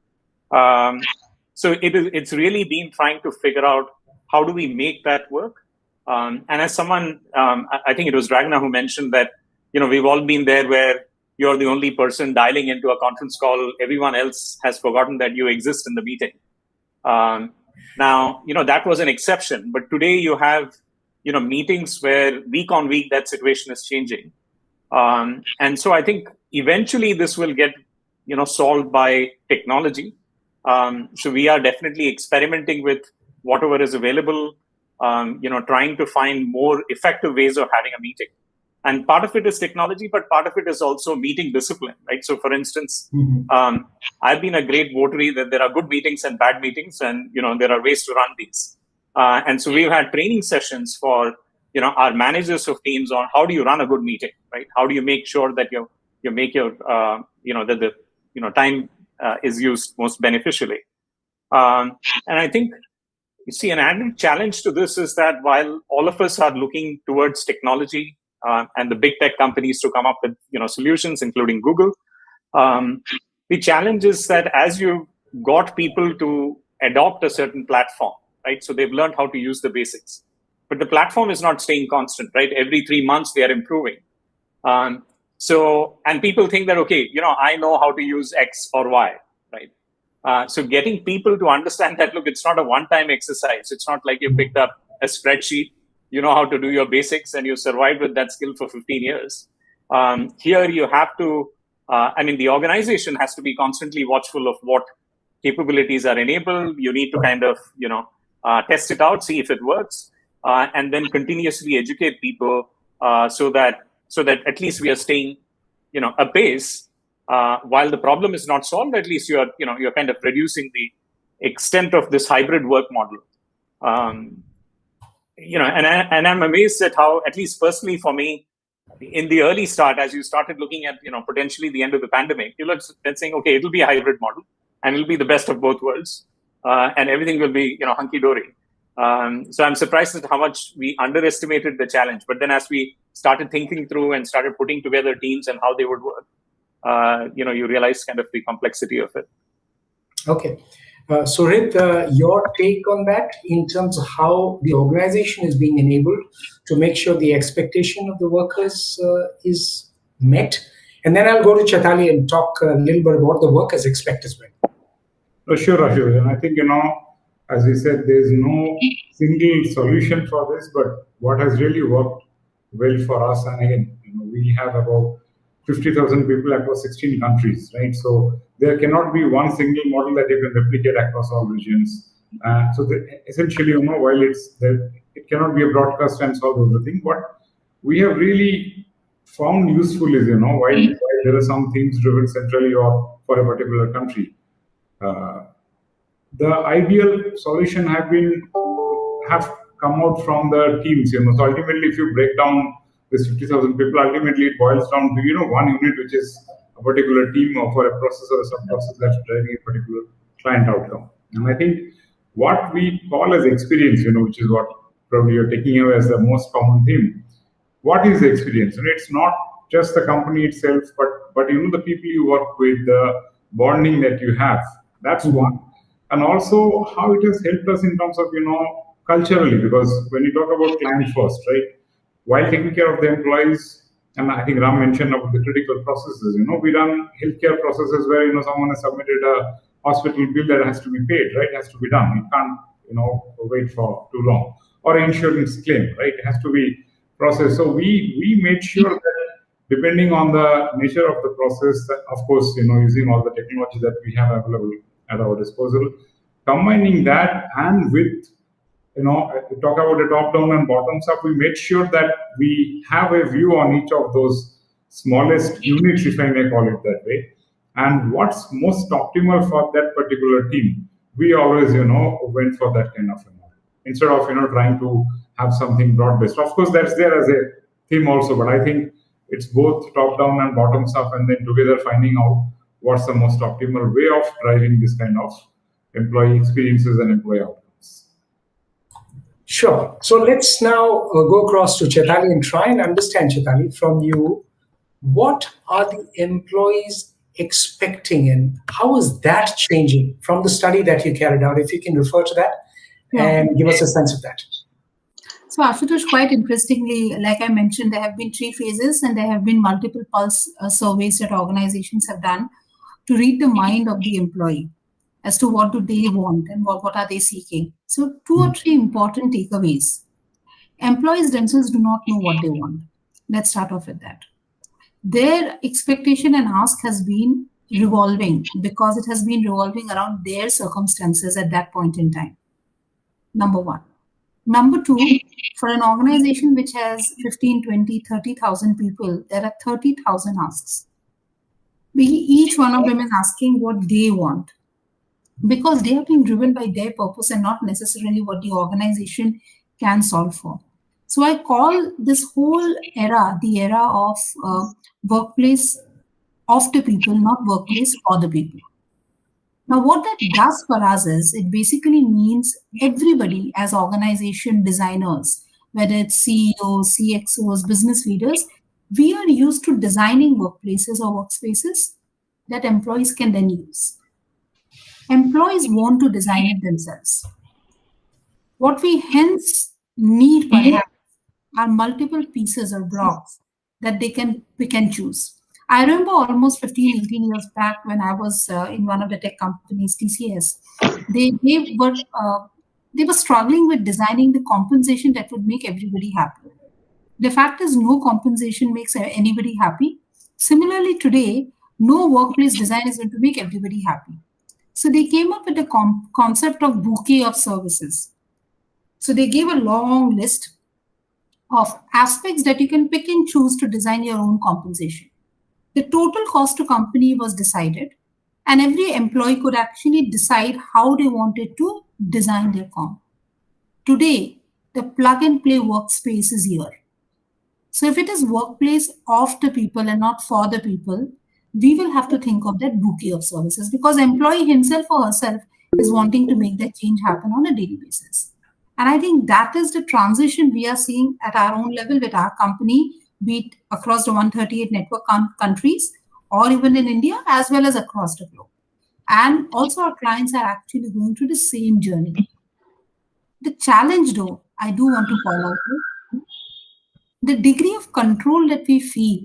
So it's really been trying to figure out how do we make that work. And as someone, I think it was Ragnar who mentioned that, we've all been there where you're the only person dialing into a conference call. Everyone else has forgotten that you exist in the meeting. Now, that was an exception, but today you have, meetings where week on week that situation is changing. And so I think eventually this will get, solved by technology. So we are definitely experimenting with whatever is available, trying to find more effective ways of having a meeting. And part of it is technology, but part of it is also meeting discipline, right? So for instance, I've been a great votary that there are good meetings and bad meetings, and, there are ways to run these. And so we've had training sessions for, our managers of teams on how do you run a good meeting, right? How do you make sure that you make your, that the, time is used most beneficially. And I think, you see, an added challenge to this is that while all of us are looking towards technology and the big tech companies to come up with, solutions, including Google, the challenge is that as you got people to adopt a certain platform, right? So they've learned how to use the basics. but the platform is not staying constant, right? Every 3 months they are improving. And people think that, okay, I know how to use X or Y, right? So getting people to understand that, look, it's not a one-time exercise. It's not like you picked up a spreadsheet, you know how to do your basics, and you survived with that skill for 15 years. Here you have to, the organization has to be constantly watchful of what capabilities are enabled. You need to kind of, test it out, see if it works, and then continuously educate people so that at least we are staying, apace. While the problem is not solved, at least you're kind of reducing the extent of this hybrid work model. And I'm amazed at how, at least personally for me, in the early start, as you started looking at, potentially the end of the pandemic, you looked at saying, okay, it'll be a hybrid model and it'll be the best of both worlds, and everything will be, hunky dory. So I'm surprised at how much we underestimated the challenge. But then as we started thinking through and started putting together teams and how they would work, you realize kind of the complexity of it. Okay. Surit, your take on that in terms of how the organization is being enabled to make sure the expectation of the workers is met. And then I'll go to Chaitali and talk a little bit about what the workers expect as well. Oh, sure, Ashok. And I think, as we said, there's no single solution for this, but what has really worked well for us, and again, we have about 50,000 people across 16 countries, right? So there cannot be one single model that you can replicate across all regions. Essentially, while it cannot be a broadcast and solve everything, what we have really found useful is, while there are some themes driven centrally or for a particular country, the ideal solution have come out from the teams. So ultimately, if you break down this 50,000 people, ultimately it boils down to one unit, which is a particular team or for a process or a sub-process that's driving a particular client outcome. And I think what we call as experience, which is what probably you're taking away as the most common theme. What is the experience? And it's not just the company itself, but the people you work with, the bonding that you have. That's one. And also how it has helped us in terms of, culturally, because when you talk about client first, right, while taking care of the employees, and I think Ram mentioned about the critical processes, we run healthcare processes where, someone has submitted a hospital bill that has to be paid, right? It has to be done. It can't, wait for too long. Or insurance claim, right? It has to be processed. So we made sure that depending on the nature of the process, of course, using all the technology that we have available at our disposal, combining that and with, talk about the top-down and bottoms-up, we made sure that we have a view on each of those smallest units, if I may call it that way, and what's most optimal for that particular team. We always, went for that kind of a model instead of, trying to have something broad-based. Of course, that's there as a theme also, but I think it's both top-down and bottoms-up, and then together finding out what's the most optimal way of driving this kind of employee experiences and employee outcomes. Sure. So let's now go across to Chaitali and try and understand, Chaitali, from you, what are the employees expecting and how is that changing from the study that you carried out? If you can refer to that and give us a sense of that. So Ashutosh, quite interestingly, like I mentioned, there have been 3 phases and there have been multiple pulse surveys that organizations have done to read the mind of the employee as to what do they want and what are they seeking. So 2 or 3 important takeaways. Employees themselves do not know what they want. Let's start off with that. Their expectation and ask has been revolving because it has been revolving around their circumstances at that point in time. Number 1. Number 2, for an organization which has 15, 20, 30,000 people, there are 30,000 asks. Each one of them is asking what they want because they are being driven by their purpose and not necessarily what the organization can solve for. So I call this whole era the era of workplace of the people, not workplace for the people. Now, what that does for us is it basically means everybody as organization designers, whether it's CEOs, CXOs, business leaders, we are used to designing workplaces or workspaces that employees can then use. Employees want to design it themselves. What we hence need perhaps are multiple pieces or blocks that they can pick and choose. I remember almost 15, 18 years back when I was in one of the tech companies, TCS. They were struggling with designing the compensation that would make everybody happy. The fact is, no compensation makes anybody happy. Similarly, today, no workplace design is going to make everybody happy. So they came up with the concept of bouquet of services. So they gave a long list of aspects that you can pick and choose to design your own compensation. The total cost to company was decided, and every employee could actually decide how they wanted to design their comp. Today, the plug and play workspace is here. So if it is workplace of the people and not for the people, we will have to think of that bouquet of services because employee himself or herself is wanting to make that change happen on a daily basis. And I think that is the transition we are seeing at our own level with our company, be it across the 138 network countries or even in India as well as across the globe. And also our clients are actually going through the same journey. The challenge though, I do want to call out the degree of control that we feel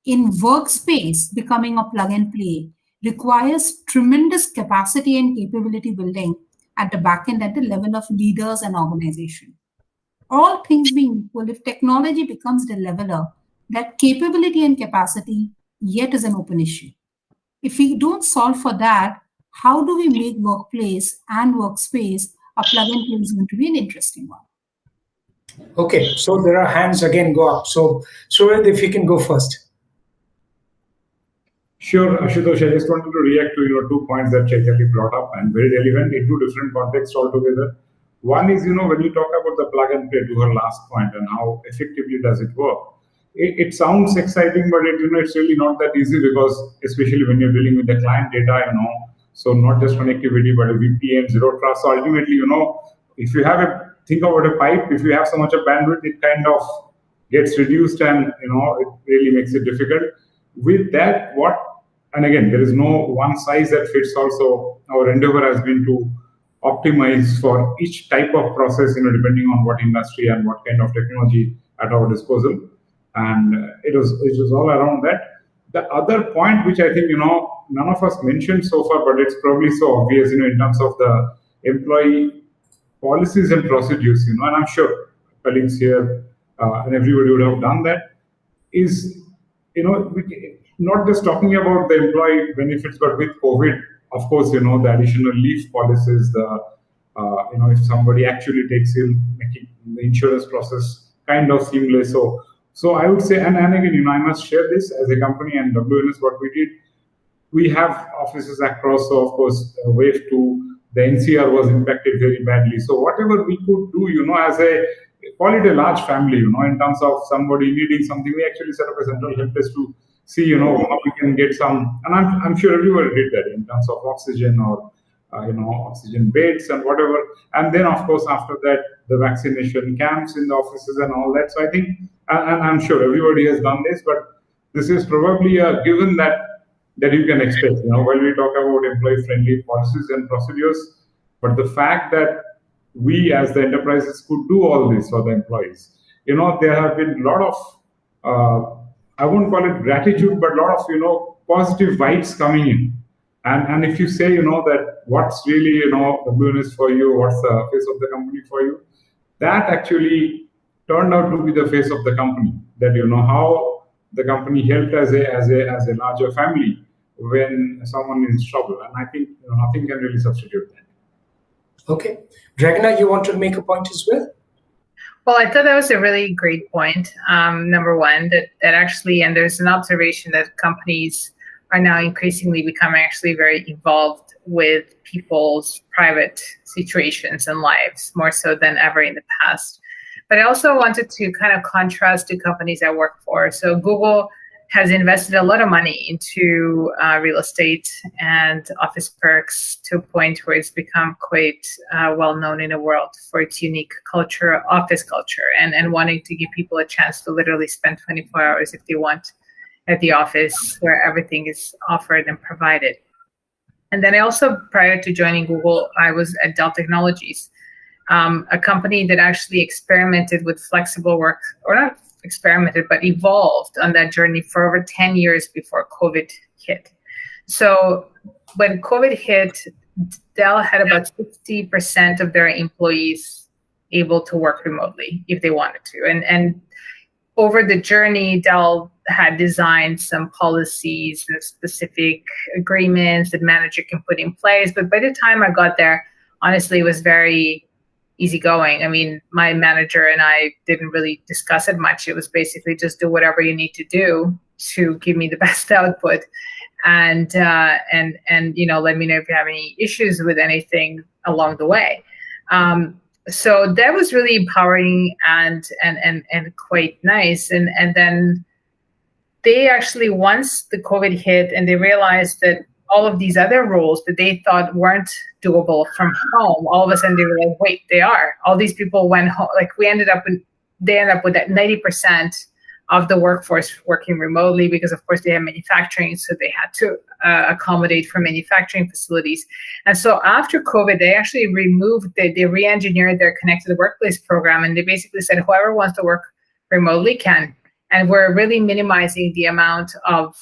in workspace becoming a plug and play requires tremendous capacity and capability building at the back end at the level of leaders and organization. All things being equal, if technology becomes the leveler, that capability and capacity yet is an open issue. If we don't solve for that, how do we make workplace and workspace a plug and play is going to be an interesting one. Okay, so there are hands again go up. So, Sured, if you can go first. Sure, Ashutosh, I just wanted to react to your 2 points that Chaitanya brought up and very relevant in 2 different contexts altogether. One is, when you talk about the plug and play to her last point and how effectively does it work, it sounds exciting, but it's really not that easy because especially when you're dealing with the client data, so not just connectivity, but a VPN, zero trust. So ultimately, if you have think about a pipe, if you have so much of bandwidth, it kind of gets reduced and, it really makes it difficult. With that, and again, there is no one size that fits all. So our endeavor has been to optimize for each type of process, depending on what industry and what kind of technology at our disposal. And it was all around that. The other point, which I think, none of us mentioned so far, but it's probably so obvious, in terms of the employee policies and procedures, and I'm sure colleagues here and everybody would have done that, is, not just talking about the employee benefits, but with COVID, of course, the additional leave policies, if somebody actually takes ill, making the insurance process kind of seamless. So I would say, and again, I must share this as a company and WNS, what we did, we have offices across, so of course, wave 2, the NCR was impacted very badly. So whatever we could do, as call it a large family, in terms of somebody needing something, we actually set up a central help desk to see, how we can get some, and I'm sure everybody did that in terms of oxygen or, oxygen beds and whatever. And then, of course, after that, the vaccination camps in the offices and all that. So I think, and I'm sure everybody has done this, but this is probably a given that you can expect, when we talk about employee-friendly policies and procedures. But the fact that we as the enterprises could do all this for the employees, there have been a lot of, I won't call it gratitude, but a lot of, positive vibes coming in. And if you say, that what's really, WNS for you, what's the face of the company for you, that actually turned out to be the face of the company. That, how the company helped as a larger family when someone is in trouble. And I think nothing can really substitute that. Okay. Dragana, you want to make a point as well? Well, I thought that was a really great point. Number one, that actually, and there's an observation that companies are now increasingly becoming actually very involved with people's private situations and lives, more so than ever in the past. But I also wanted to kind of contrast the companies I work for. So Google has invested a lot of money into real estate and office perks to a point where it's become quite well known in the world for its unique culture, office culture, and wanting to give people a chance to literally spend 24 hours if they want at the office, where everything is offered and provided. And then I also, prior to joining Google, I was at Dell Technologies. a company that actually experimented with flexible work, or not experimented, but evolved on that journey for over 10 years before COVID hit. So when COVID hit, Dell had about 60% of their employees able to work remotely if they wanted to. And over the journey, Dell had designed some policies and specific agreements that manager can put in place. But by the time I got there, honestly, it was very easygoing. I mean, my manager and I didn't really discuss it much. It was basically just do whatever you need to do to give me the best output, and you know, let me know if you have any issues with anything along the way. So that was really empowering and quite nice. And then they actually, once the COVID hit and they realized that all of these other roles that they thought weren't doable from home, all of a sudden they were like, wait, they are. All these people went home. Like they ended up with that 90% of the workforce working remotely, because of course they have manufacturing, so they had to accommodate for manufacturing facilities. And so after COVID, they actually they re-engineered their Connected Workplace program, and they basically said whoever wants to work remotely can. And we're really minimizing the amount of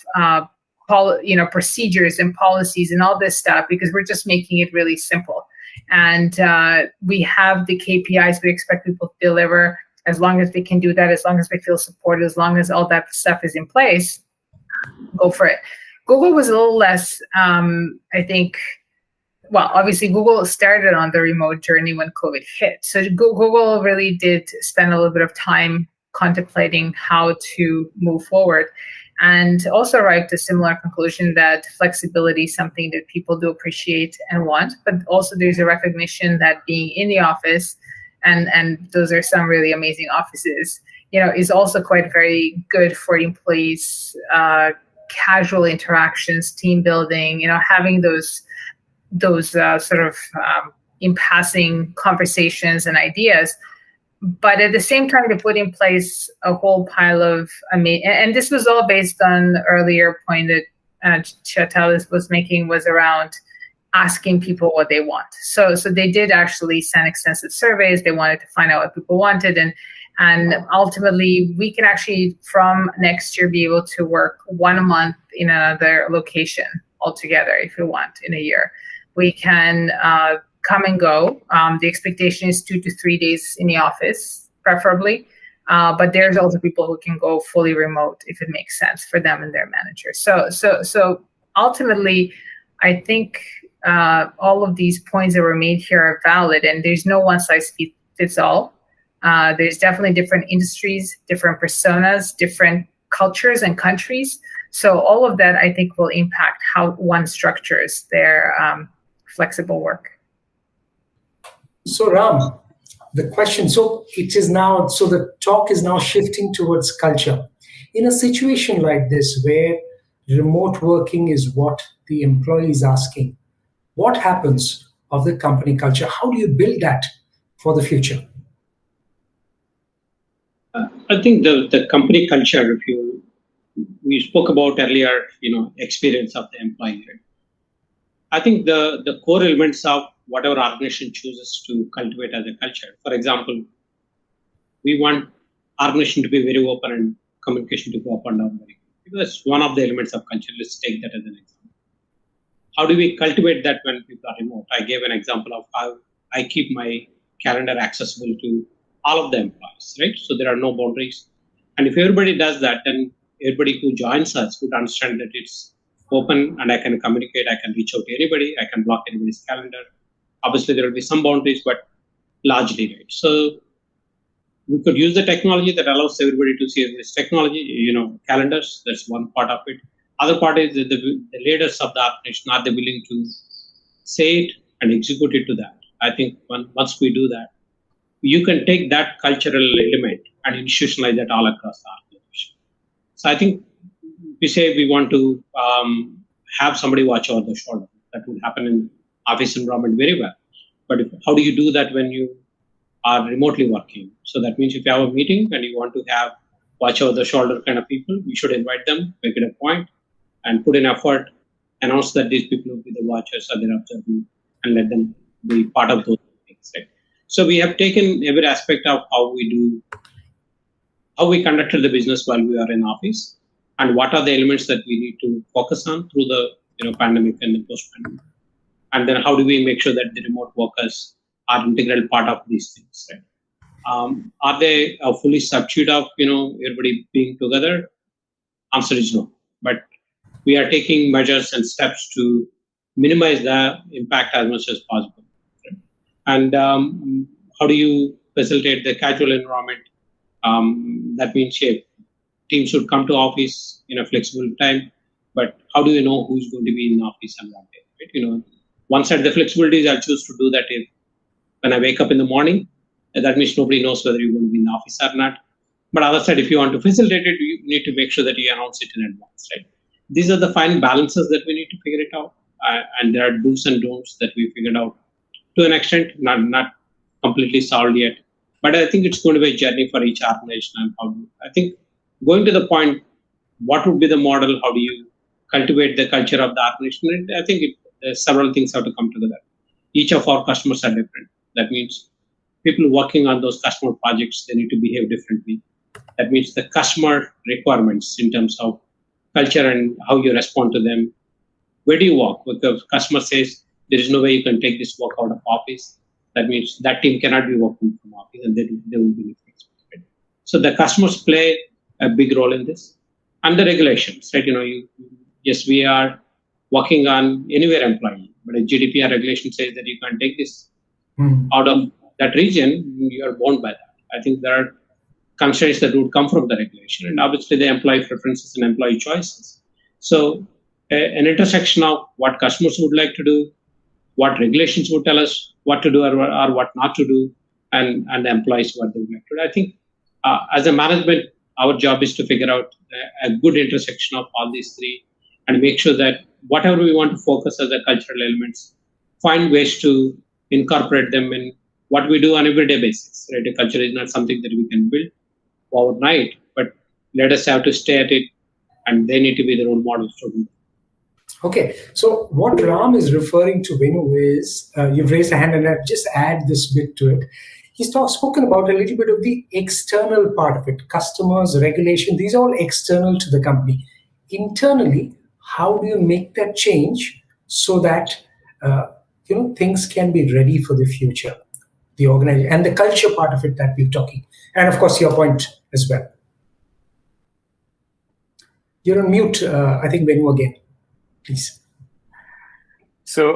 procedures and policies and all this stuff, because we're just making it really simple. And we have the KPIs we expect people to deliver. As long as they can do that, as long as they feel supported, as long as all that stuff is in place, go for it. Google was a little less, I think, well, obviously Google started on the remote journey when COVID hit. So Google really did spend a little bit of time contemplating how to move forward, and also arrived at a similar conclusion that flexibility is something that people do appreciate and want, but also there's a recognition that being in the office, and those are some really amazing offices, is also quite very good for employees, casual interactions, team building, having those sort of in passing conversations and ideas. But at the same time, to put in place a whole pile of and this was all based on the earlier point that Chatalis was making, was around asking people what they want. So they did actually send extensive surveys. They wanted to find out what people wanted, and ultimately we can actually from next year be able to work 1 month in another location altogether if we want in a year. We can come and go. The expectation is 2 to 3 days in the office, preferably. But there's also people who can go fully remote if it makes sense for them and their manager. So ultimately, I think all of these points that were made here are valid, and there's no one size fits all. There's definitely different industries, different personas, different cultures and countries. So all of that, I think, will impact how one structures their flexible work. So Ram, the question, the talk is now shifting towards culture. In a situation like this where remote working is what the employee is asking, what happens of the company culture? How do you build that for the future? I think the company culture, we spoke about earlier, experience of the employee. Right? I think the core elements of whatever organization chooses to cultivate as a culture. For example, we want organization to be very open and communication to go up and down very quickly. That's one of the elements of culture. Let's take that as an example. How do we cultivate that when people are remote? I gave an example of how I keep my calendar accessible to all of the employees, right? So there are no boundaries. And if everybody does that, then everybody who joins us would understand that it's open and I can communicate, I can reach out to anybody, I can block anybody's calendar. Obviously, there will be some boundaries, but largely, right? So we could use the technology that allows everybody to see this technology, calendars. That's one part of it. Other part is the leaders of the organization, are they willing to say it and execute it to that? I think once we do that, you can take that cultural element and institutionalize that all across the organization. So I think we say we want to have somebody watch over the shoulder. That would happen in office environment very well. But how do you do that when you are remotely working? So that means if you have a meeting and you want to have watch over the shoulder kind of people, you should invite them, make it a point, and put in effort, announce that these people will be the watchers or they're observing, and let them be part of those things. Right? So we have taken every aspect of how we conducted the business while we are in office, and what are the elements that we need to focus on through the pandemic and the post-pandemic, and then how do we make sure that the remote workers are integral part of these things, right? Are they a fully substitute of everybody being together? Answer is no. But we are taking measures and steps to minimize the impact as much as possible. Right? And how do you facilitate the casual environment? That means teams should come to office in a flexible time, but how do you know who's going to be in the office on that day? Right? One side the flexibility is I'll choose to do that when I wake up in the morning. That means nobody knows whether you're going to be in the office or not. But other side, if you want to facilitate it, you need to make sure that you announce it in advance, right? These are the fine balances that we need to figure it out. And there are do's and don'ts that we figured out to an extent, not completely solved yet. But I think it's going to be a journey for each organization. And I think going to the point, what would be the model? How do you cultivate the culture of the organization? I think several things have to come together. Each of our customers are different. That means people working on those customer projects, they need to behave differently. That means the customer requirements in terms of culture and how you respond to them. Where do you work? Because the customer says there is no way you can take this work out of office. That means that team cannot be working from office, and there will be difference. Right? So the customers play a big role in this, and the regulations. Right? Yes, we are working on anywhere employee, but a GDPR regulation says that you can't take this out of that region. You are bound by that. I think there are constraints that would come from the regulation, and obviously the employee preferences and employee choices. So an intersection of what customers would like to do, what regulations would tell us what to do or what not to do, and the employees what they would like to do. I think as a management, our job is to figure out a good intersection of all these three and make sure that whatever we want to focus as a cultural elements, find ways to incorporate them in what we do on an everyday basis. Right? A culture is not something that we can build overnight, but let us have to stay at it, and they need to be the role models to do. Okay, so what Ram is referring to, Venu, is you've raised a hand, and I'll just add this bit to it. He's spoken about a little bit of the external part of it, customers, regulation. These are all external to the company. Internally, how do you make that change so that things can be ready for the future, the organization, and the culture part of it that we're talking, and of course your point as well. You're on mute, I think, Venu, again. Please. So,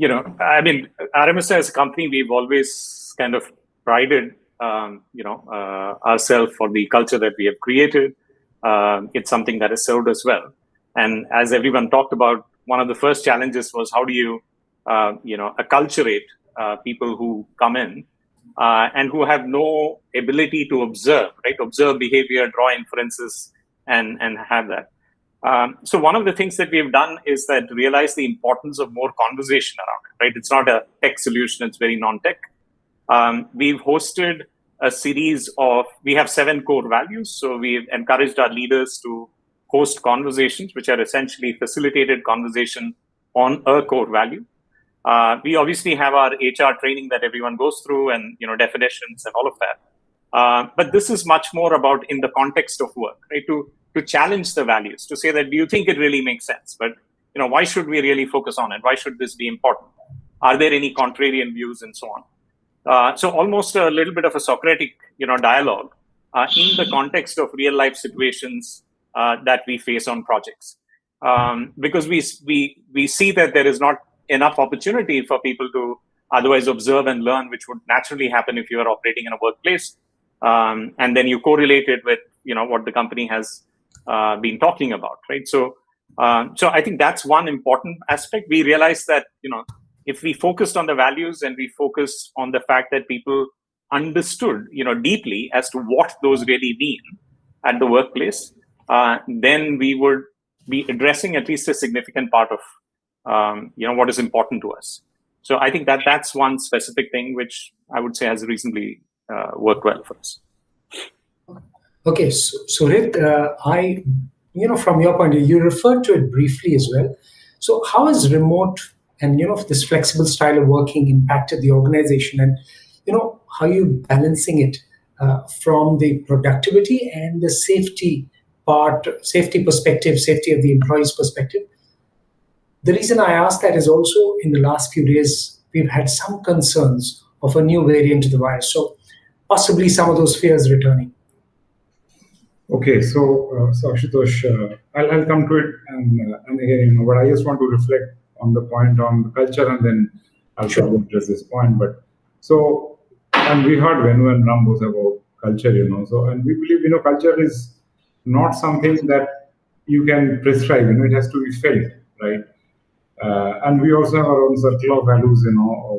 RMSI as a company, we've always kind of prided, ourselves for the culture that we have created. It's something that has served us well. And as everyone talked about, one of the first challenges was how do you, acculturate people who come in and who have no ability to observe behavior, draw inferences, and have that. So one of the things that we've done is that realize the importance of more conversation around it, right? It's not a tech solution, it's very non-tech. We've hosted a series we have 7 core values. So we've encouraged our leaders to host conversations, which are essentially facilitated conversation on a core value. We obviously have our HR training that everyone goes through and, definitions and all of that. But this is much more about in the context of work, right? To challenge the values, to say that, do you think it really makes sense? But, why should we really focus on it? Why should this be important? Are there any contrarian views and so on? So almost a little bit of a Socratic, dialogue in the context of real life situations that we face on projects. Because we see that there is not enough opportunity for people to otherwise observe and learn, which would naturally happen if you are operating in a workplace. And then you correlate it with, what the company has been talking about, right? So I think that's one important aspect. We realized that, if we focused on the values and we focused on the fact that people understood, deeply as to what those really mean at the workplace, then we would be addressing at least a significant part of, what is important to us. So I think that's one specific thing which I would say has reasonably worked well for us. Okay, so Rit, from your point of view, you referred to it briefly as well. So how has remote and this flexible style of working impacted the organization, and how you balancing it from the productivity and the safety perspective, safety of the employees perspective. The reason I ask that is also in the last few days, we've had some concerns of a new variant of the virus. So possibly some of those fears returning. Okay, so Ashutosh, I'll come to it, and again, but I just want to reflect on the point on the culture, and then I'll probably address this point. But so, and we heard Venu and Ram both about culture, So, and we believe, culture is not something that you can prescribe. It has to be felt, right? And we also have our own circle of values,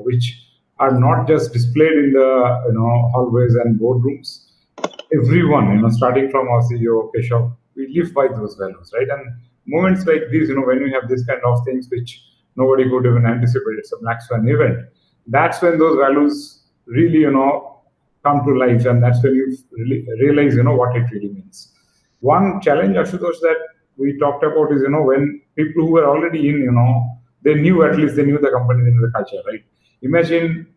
which are not just displayed in the hallways and boardrooms. Everyone, starting from our CEO, Keshav, we live by those values, right? And moments like these, when you have this kind of things which nobody could even anticipate, it's a black swan event. That's when those values really, come to life, and that's when you really realize, what it really means. One challenge, Ashutosh, that we talked about is, when people who were already in, they knew the company, they knew the culture, right? Imagine.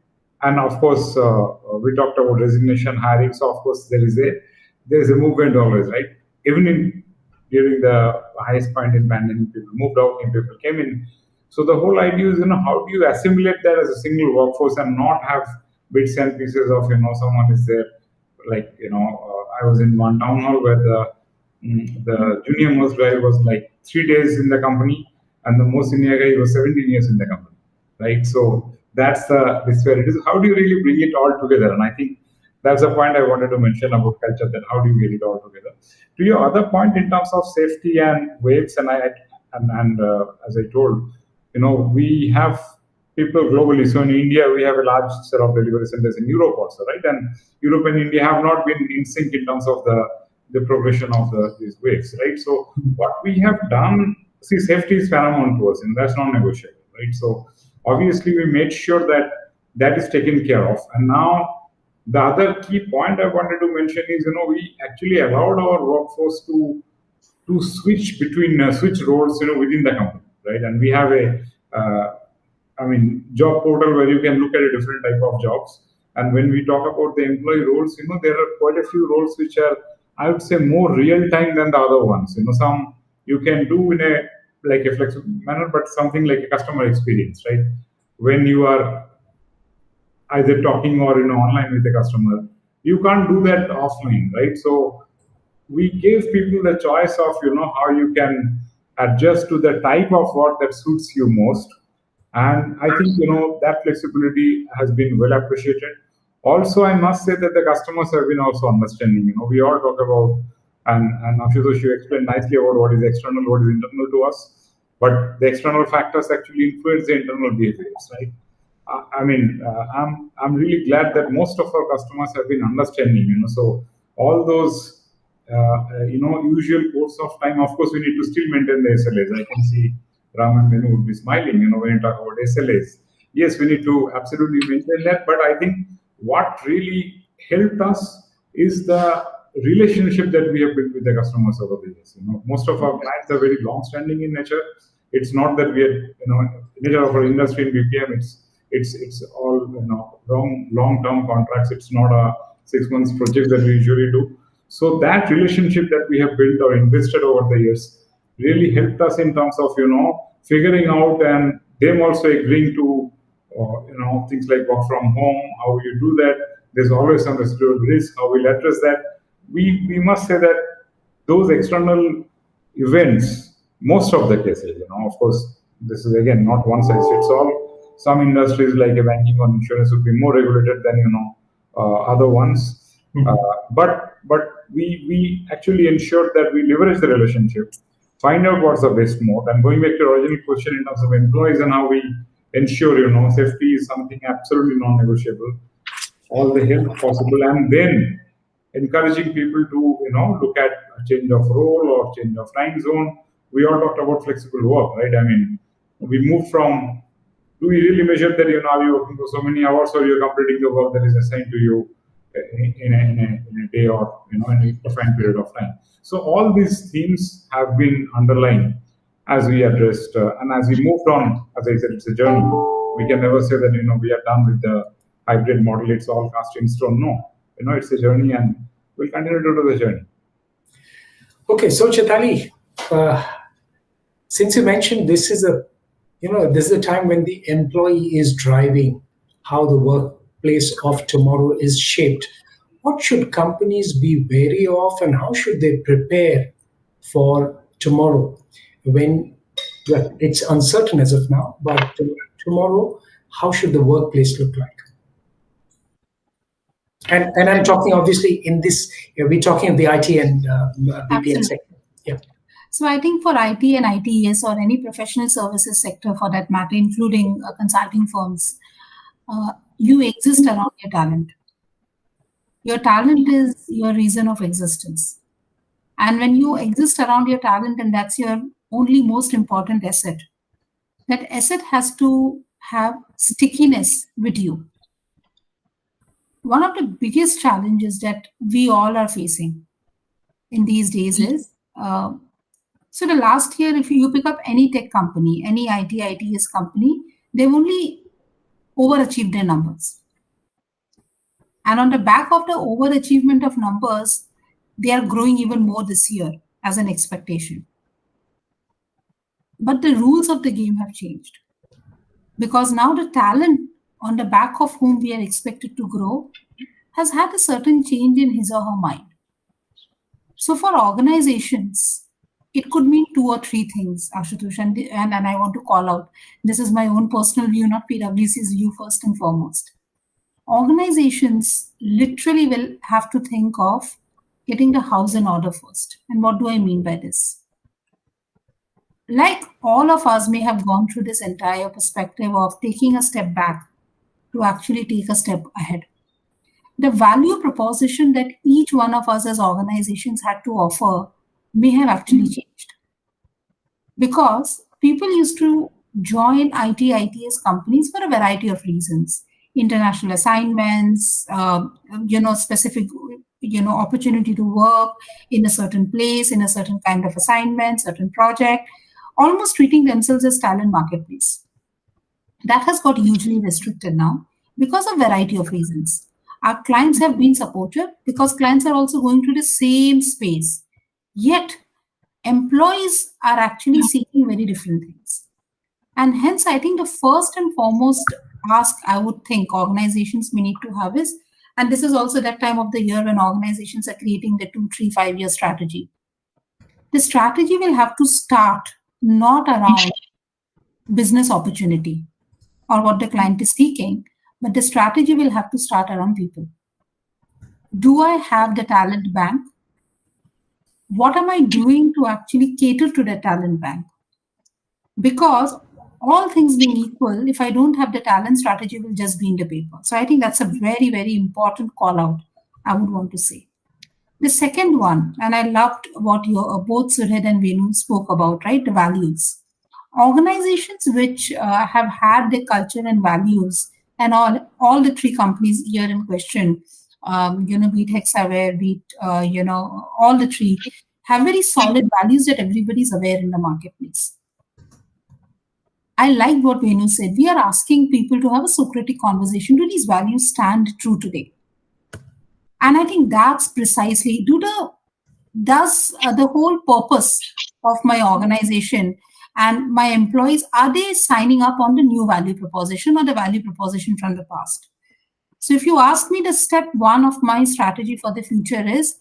And of course, we talked about resignation, hiring. So of course, there is a movement always, right? Even during the highest point in pandemic, people moved out and people came in. So the whole idea is, how do you assimilate that as a single workforce and not have bits and pieces of, someone is there, like, I was in one town hall where the junior most guy was like 3 days in the company, and the most senior guy was 17 years in the company, right? So that's the disparity. How do you really bring it all together? And I think that's the point I wanted to mention about culture, that how do you get it all together? To your other point in terms of safety and waves, and as I told, we have people globally. So in India, we have a large set of delivery centers in Europe also, right? And Europe and India have not been in sync in terms of the progression of these waves, right? So what we have done, see, safety is paramount to us, and that's non-negotiable, right? So obviously, we made sure that is taken care of. And now, the other key point I wanted to mention is, we actually allowed our workforce to switch roles, within the company, right? And we have a, job portal where you can look at a different type of jobs. And when we talk about the employee roles, there are quite a few roles which are, I would say, more real time than the other ones. Some you can do in a flexible manner, but something like a customer experience, right? When you are either talking or online with the customer, you can't do that offline, right? So we gave people the choice of how you can adjust to the type of work that suits you most, and I think that flexibility has been well appreciated. Also, I must say that the customers have been also understanding. We all talk about, and Ashutosh, you explained nicely about what is external, what is internal to us. But the external factors actually influence the internal behaviors, right? I'm really glad that most of our customers have been understanding. So all those, usual course of time. Of course, we need to still maintain the SLAs. I can see Ram and Venu would be smiling, when you talk about SLAs. Yes, we need to absolutely maintain that. But I think what really helped us is the relationship that we have built with the customers over the years. Most of our clients are very long-standing in nature. It's not that we are, nature of our industry in BPM. It's all long-term contracts. It's not a 6 months project that we usually do. So that relationship that we have built or invested over the years really helped us in terms of figuring out, and them also agreeing to things like work from home. How you do that? There's always some residual risk. How we'll address that? We must say that those external events, most of the cases, of course, this is again not one size fits all. Some industries like a banking or insurance would be more regulated than other ones. But we actually ensured that we leverage the relationship, find out what's the best mode, and going back to your original question in terms of employees and how we ensure safety is something absolutely non-negotiable, all the help possible, and then encouraging people to look at a change of role or change of time zone. We all talked about flexible work, right? We moved from, do we really measure that are you working for so many hours, or you're completing the work that is assigned to you in a day or in a defined period of time? So all these themes have been underlying, as we addressed, and as we moved on, as I said, it's a journey. We can never say that, we are done with the hybrid model, it's all cast in stone. No, it's a journey, and we'll continue to do the journey. Okay, so Chaitali, since you mentioned this is a time when the employee is driving how the workplace of tomorrow is shaped, what should companies be wary of, and how should they prepare for tomorrow when it's uncertain as of now, but tomorrow, how should the workplace look like? And I'm talking obviously in this, we're talking of the IT and BPM sector. Yeah. So I think for IT and ITes or any professional services sector for that matter, including consulting firms, you exist around your talent. Your talent is your reason of existence. And when you exist around your talent, and that's your only most important asset, that asset has to have stickiness with you. One of the biggest challenges that we all are facing in these days is, so the last year, if you pick up any tech company, any ITes company, they've only overachieved their numbers. And on the back of the overachievement of numbers, they are growing even more this year as an expectation. But the rules of the game have changed. Because now the talent on the back of whom we are expected to grow has had a certain change in his or her mind. So for organizations, it could mean 2 or 3 things, Ashutosh, and I want to call out. This is my own personal view, not PwC's view first and foremost. Organizations literally will have to think of getting the house in order first. And what do I mean by this? Like all of us may have gone through this entire perspective of taking a step back to actually take a step ahead. The value proposition that each one of us as organizations had to offer may have actually changed. Because people used to join ITes companies for a variety of reasons. International assignments, specific, opportunity to work in a certain place, in a certain kind of assignment, certain project, almost treating themselves as talent marketplace. That has got hugely restricted now because of variety of reasons. Our clients have been supportive because clients are also going through the same space. Yet, employees are actually seeking very different things. And hence, I think the first and foremost ask I would think organizations may need to have is, and this is also that time of the year when organizations are creating the 2, 3, 5-year strategy. The strategy will have to start not around business opportunity or what the client is seeking, but the strategy will have to start around people. Do I have the talent bank? What am I doing to actually cater to the talent bank? Because all things being equal, if I don't have the talent, strategy will just be in the paper. So I think that's a very, very important call out, I would want to say. The second one, and I loved what both Suhred and Venu spoke about, right? The values. Organizations which have had the culture and values, and all the 3 companies here in question, be it Hexaware, be it, all the 3, have very solid values that everybody's aware in the marketplace. I like what Venu said. We are asking people to have a Socratic conversation. Do these values stand true today? And I think that's precisely, does the whole purpose of my organization and my employees, are they signing up on the new value proposition or the value proposition from the past? So if you ask me, the step 1 of my strategy for the future is,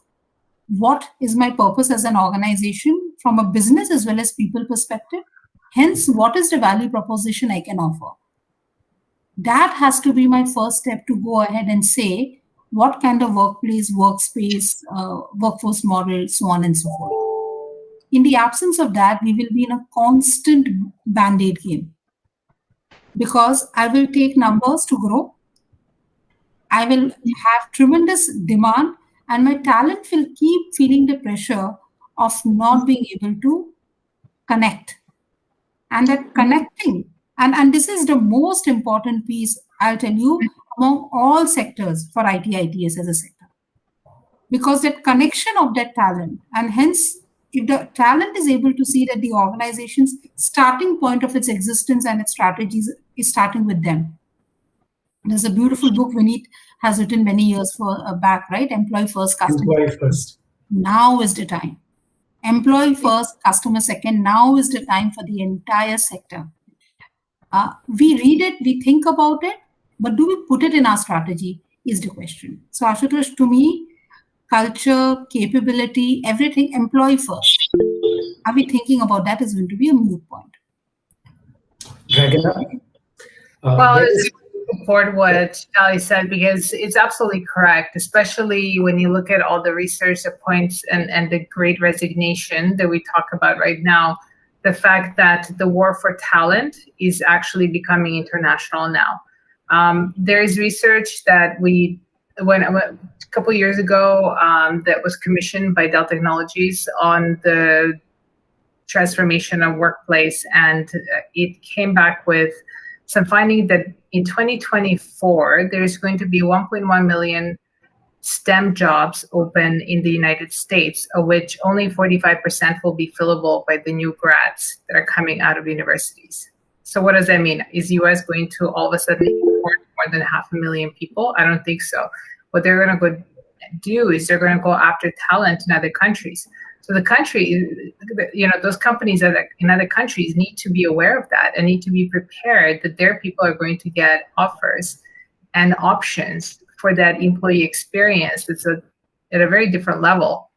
what is my purpose as an organization from a business as well as people perspective? Hence, what is the value proposition I can offer? That has to be my first step to go ahead and say, what kind of workplace, workspace, workforce model, so on and so forth. In the absence of that, we will be in a constant band-aid game. Because I will take numbers to grow. I will have tremendous demand, and my talent will keep feeling the pressure of not being able to connect. And that connecting, and this is the most important piece, I'll tell you, among all sectors for ITes as a sector. Because that connection of that talent, and hence if the talent is able to see that the organization's starting point of its existence and its strategies is starting with them. There's a beautiful book Vineet has written many years back, right? Employee first, customer Employee first. Now is the time. Employee first, customer second. Now is the time for the entire sector. We read it, we think about it, but do we put it in our strategy is the question. So Ashutosh, to me, culture, capability, everything, employee first. Are we thinking about that is going to be a moot point? Dragana? Well, it's support what Ali said, because it's absolutely correct, especially when you look at all the research that points and the great resignation that we talk about right now, the fact that the war for talent is actually becoming international now. There is research that a couple of years ago that was commissioned by Dell Technologies on the transformation of workplace, and it came back with some finding that in 2024, there's going to be 1.1 million STEM jobs open in the United States, of which only 45% will be fillable by the new grads that are coming out of universities. So what does that mean? Is US going to all of a sudden import more than 500,000 people? I don't think so. What they're going to go do is they're going to go after talent in other countries. So the country, those companies that are in other countries need to be aware of that and need to be prepared that their people are going to get offers and options for that employee experience. It's at a very different level,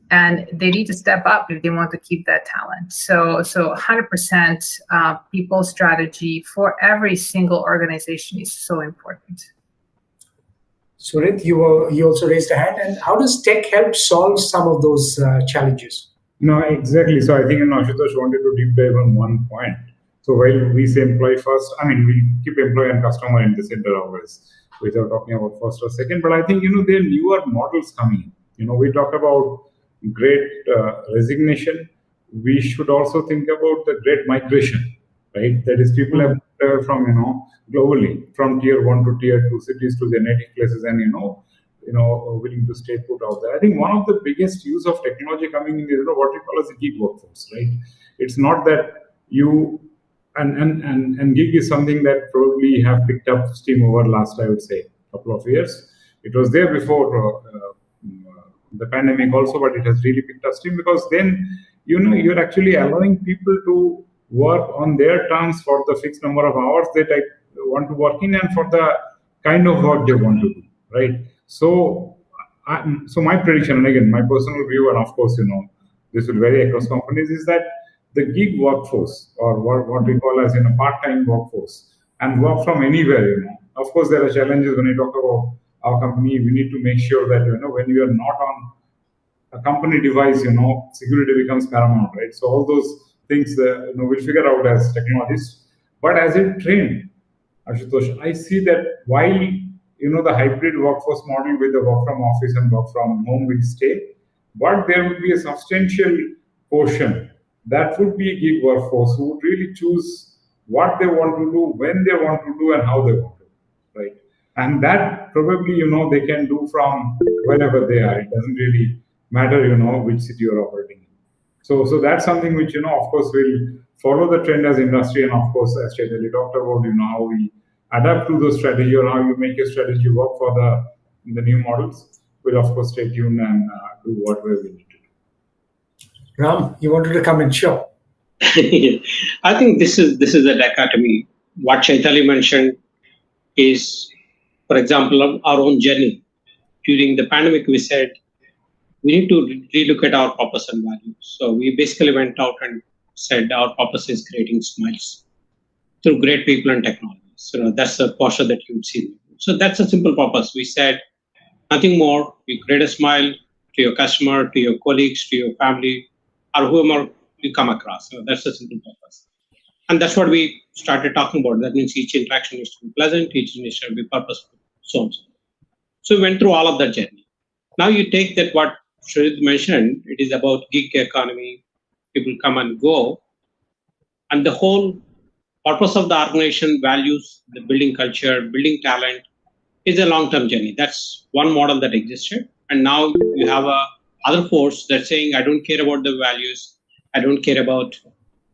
and they need to step up if they want to keep that talent. So 100% people strategy for every single organization is so important. Surit, you also raised a hand. And how does tech help solve some of those challenges? No, exactly. So I think Ashutosh wanted to deep dive on one point. So while we say employee first, we keep employee and customer in the center always, without talking about first or second. But I think, there are newer models coming in. We talk about great resignation. We should also think about the great migration, right? That is, people have from, globally, from tier 1 to tier 2 cities to their native places, and, willing to stay put out there. I think one of the biggest use of technology coming in is, what we call as a gig workforce, right? It's not that you, and gig is something that probably have picked up steam over last, I would say, couple of years. It was there before the pandemic also, but it has really picked up steam, because then, you're actually allowing people to work on their terms for the fixed number of hours that I want to work in and for the kind of work they want to do, right? So my prediction, and again, my personal view, and of course, this will vary across companies, is that the gig workforce, or what we call as part-time workforce, and work from anywhere, Of course, there are challenges when I talk about our company. We need to make sure that, when you are not on a company device, security becomes paramount, right? So all those things, we'll figure out as technologists. But as a trend, Ashutosh, I see that while, the hybrid workforce model with the work from office and work from home will stay, but there will be a substantial portion that would be a gig workforce who would really choose what they want to do, when they want to do, and how they want to do, right? And that probably, they can do from wherever they are. It doesn't really matter, which city you're operating in. So that's something which, of course, will follow the trend as industry. And of course, as Chaitanya talked about, how we adapt to those strategy, or how you make your strategy work for the new models. We'll, of course, stay tuned and do whatever we need to do. Ram, you wanted to come in, sure. I think this is a dichotomy. What Chaitanya mentioned is, for example, our own journey. During the pandemic, we said we need to relook at our purpose and values. So we basically went out and said our purpose is creating smiles through great people and technology. So that's the posture that you would see. So that's a simple purpose. We said nothing more. You create a smile to your customer, to your colleagues, to your family, or whoever you come across. So that's a simple purpose. And that's what we started talking about. That means each interaction needs to be pleasant, each needs to be purposeful, so on. So we went through all of that journey. Now you take that what Surit mentioned, it is about gig economy, people come and go. And the whole purpose of the organization, values, the building culture, building talent is a long-term journey. That's one model that existed. And now you have a other force that's saying, I don't care about the values, I don't care about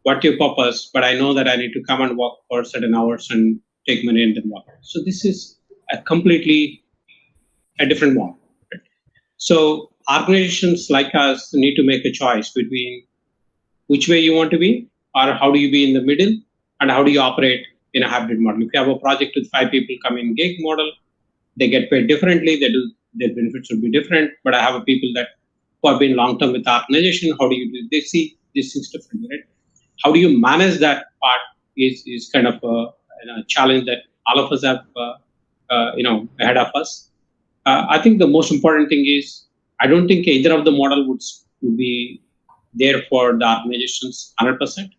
what your purpose, but I know that I need to come and work for certain hours and take money and then work. So this is a completely a different model. Right? So organizations like us need to make a choice between which way you want to be, or how do you be in the middle, and how do you operate in a hybrid model. If you have a project with 5 people come in gig model, they get paid differently, their benefits will be different, but I have a people that who have been long-term with the organization, how do you do? They see these things differently, right? How do you manage that part is kind of a challenge that all of us have, ahead of us. I think the most important thing is I don't think either of the model would be there for the organizations 100%,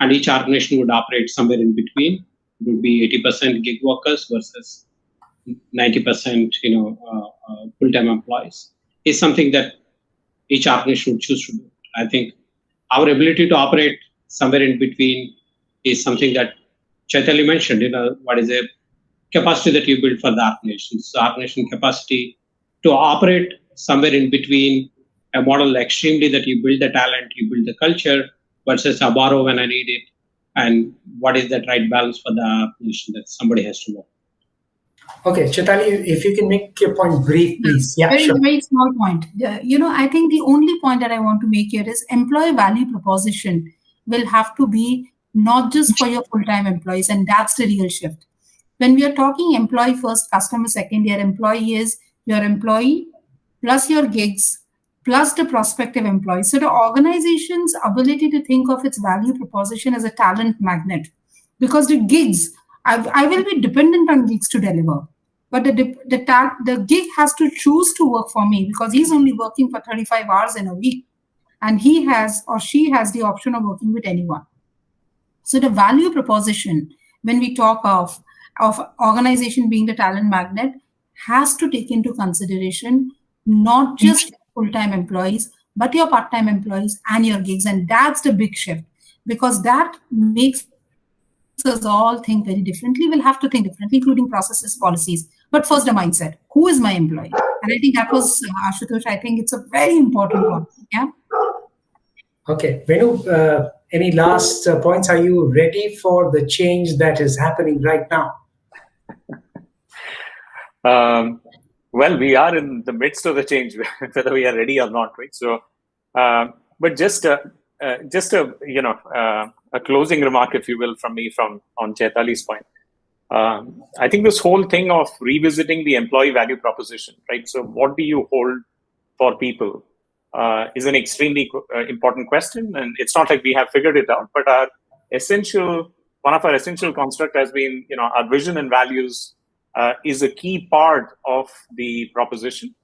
and each organization would operate somewhere in between. It would be 80% gig workers versus 90%, full-time employees. Is something that each organization would choose to do. I think our ability to operate somewhere in between is something that Chaitali mentioned. What is the capacity that you build for the organization? So organization capacity to operate somewhere in between a model extremely that you build the talent, you build the culture, versus I borrow when I need it, and what is that right balance for the organization that somebody has to work. Okay, Chaitali, if you can make your point brief, please. Yeah, very, sure. very small point. I think the only point that I want to make here is employee value proposition will have to be not just for your full-time employees, and that's the real shift. When we are talking employee first, customer second, your employee is your employee plus your gigs plus the prospective employees. So the organization's ability to think of its value proposition as a talent magnet, because the gigs, I will be dependent on gigs to deliver. But the gig has to choose to work for me because he's only working for 35 hours in a week, and he has or she has the option of working with anyone. So the value proposition, when we talk of organization being the talent magnet, has to take into consideration not just full-time employees, but your part-time employees and your gigs. And that's the big shift, because that makes us all think very differently. We'll have to think differently, including processes, policies. But first, the mindset. Who is my employee? And I think that was, Ashutosh, I think it's a very important one. Yeah. Okay. Venu, any last points? Are you ready for the change that is happening right now? Well, we are in the midst of the change, whether we are ready or not, right? So, but just a closing remark, if you will, from me on Chaitali's point. I think this whole thing of revisiting the employee value proposition, right? So, what do you hold for people is an extremely important question, and it's not like we have figured it out. But one of our essential construct has been, our vision and values. Is a key part of the proposition.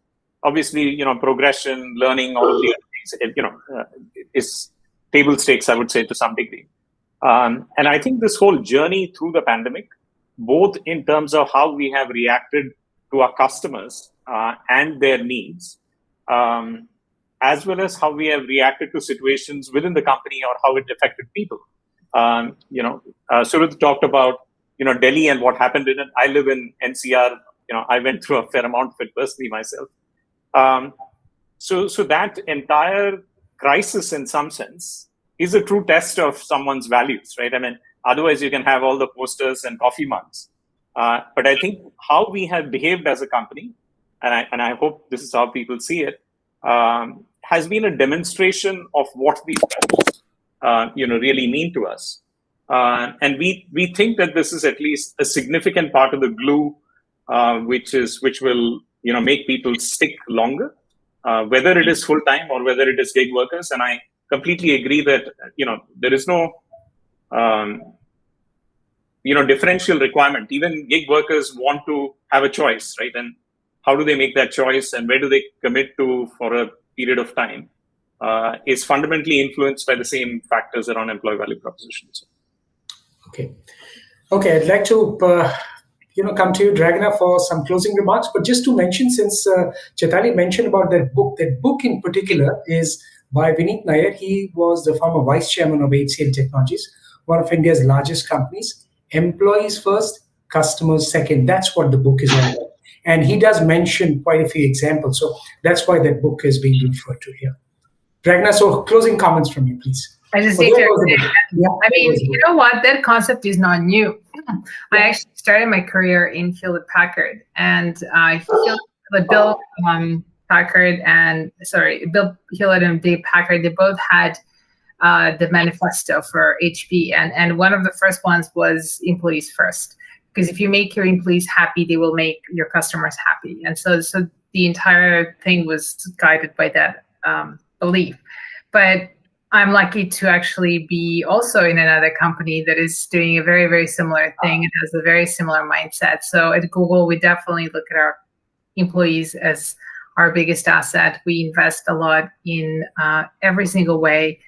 Obviously, progression, learning, all of the other things, is table stakes, I would say, to some degree. And I think this whole journey through the pandemic, both in terms of how we have reacted to our customers and their needs, as well as how we have reacted to situations within the company or how it affected people. Surat talked about Delhi and what happened in it. I live in NCR. I went through a fair amount of it personally myself. So that entire crisis, in some sense, is a true test of someone's values, right? I mean, otherwise you can have all the posters and coffee mugs. But I think how we have behaved as a company, and I hope this is how people see it, has been a demonstration of what these values, really mean to us. And we think that this is at least a significant part of the glue, which will make people stick longer, whether it is full time or whether it is gig workers. And I completely agree that there is no differential requirement. Even gig workers want to have a choice, right? And how do they make that choice, and where do they commit to for a period of time? Is fundamentally influenced by the same factors around employee value propositions. Okay. I'd like to, come to you, Dragana, for some closing remarks. But just to mention, since Chaitali mentioned about that book in particular is by Venu Nair. He was the former vice chairman of HCL Technologies, one of India's largest companies. Employees first, customers second. That's what the book is all about. And he does mention quite a few examples. So that's why that book is being referred to here. Ragnar, so closing comments from you, please. I just So need there to was the book. Yeah, I there mean, was the you book. know what? That concept is not new. I actually started my career in Hewlett Packard, and Bill Packard and Bill Hewlett and Dave Packard, they both had the manifesto for HP, and one of the first ones was employees first, because if you make your employees happy, they will make your customers happy, and so the entire thing was guided by that belief. But I'm lucky to actually be also in another company that is doing a very, very similar thing. It has a very similar mindset. So at Google, we definitely look at our employees as our biggest asset. We invest a lot in every single way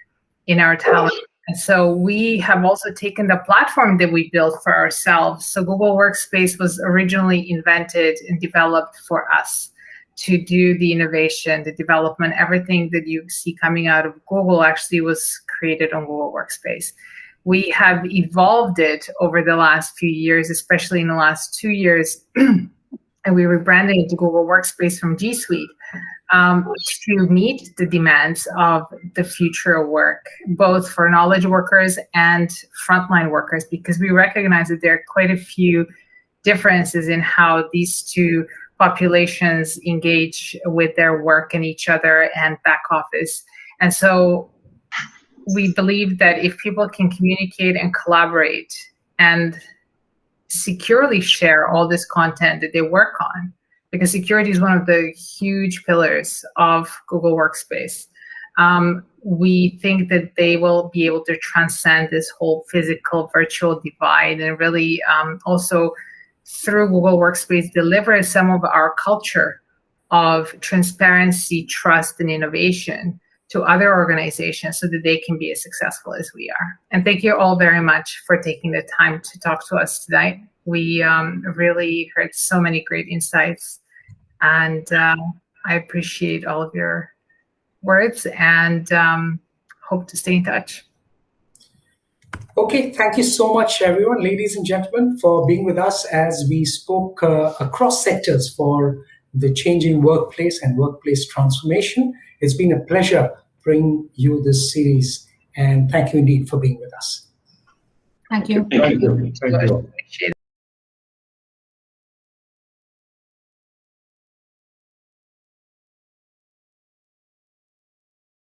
in our talent. And so we have also taken the platform that we built for ourselves. So Google Workspace was originally invented and developed for us to do the innovation, the development, everything that you see coming out of Google actually was created on Google Workspace. We have evolved it over the last few years, especially in the last 2 years, and we rebranded it to Google Workspace from G Suite to meet the demands of the future of work, both for knowledge workers and frontline workers, because we recognize that there are quite a few differences in how these two populations engage with their work and each other and back office. And so we believe that if people can communicate and collaborate and securely share all this content that they work on, because security is one of the huge pillars of Google Workspace, we think that they will be able to transcend this whole physical virtual divide and really also through Google Workspace deliver some of our culture of transparency, trust, and innovation to other organizations so that they can be as successful as we are. And thank you all very much for taking the time to talk to us tonight. We really heard so many great insights, and I appreciate all of your words and hope to stay in touch. Okay, thank you so much, everyone, ladies and gentlemen, for being with us as we spoke across sectors for the changing workplace and workplace transformation. It's been a pleasure bringing you this series, and thank you indeed for being with us. Thank you. Thank you. Thank you.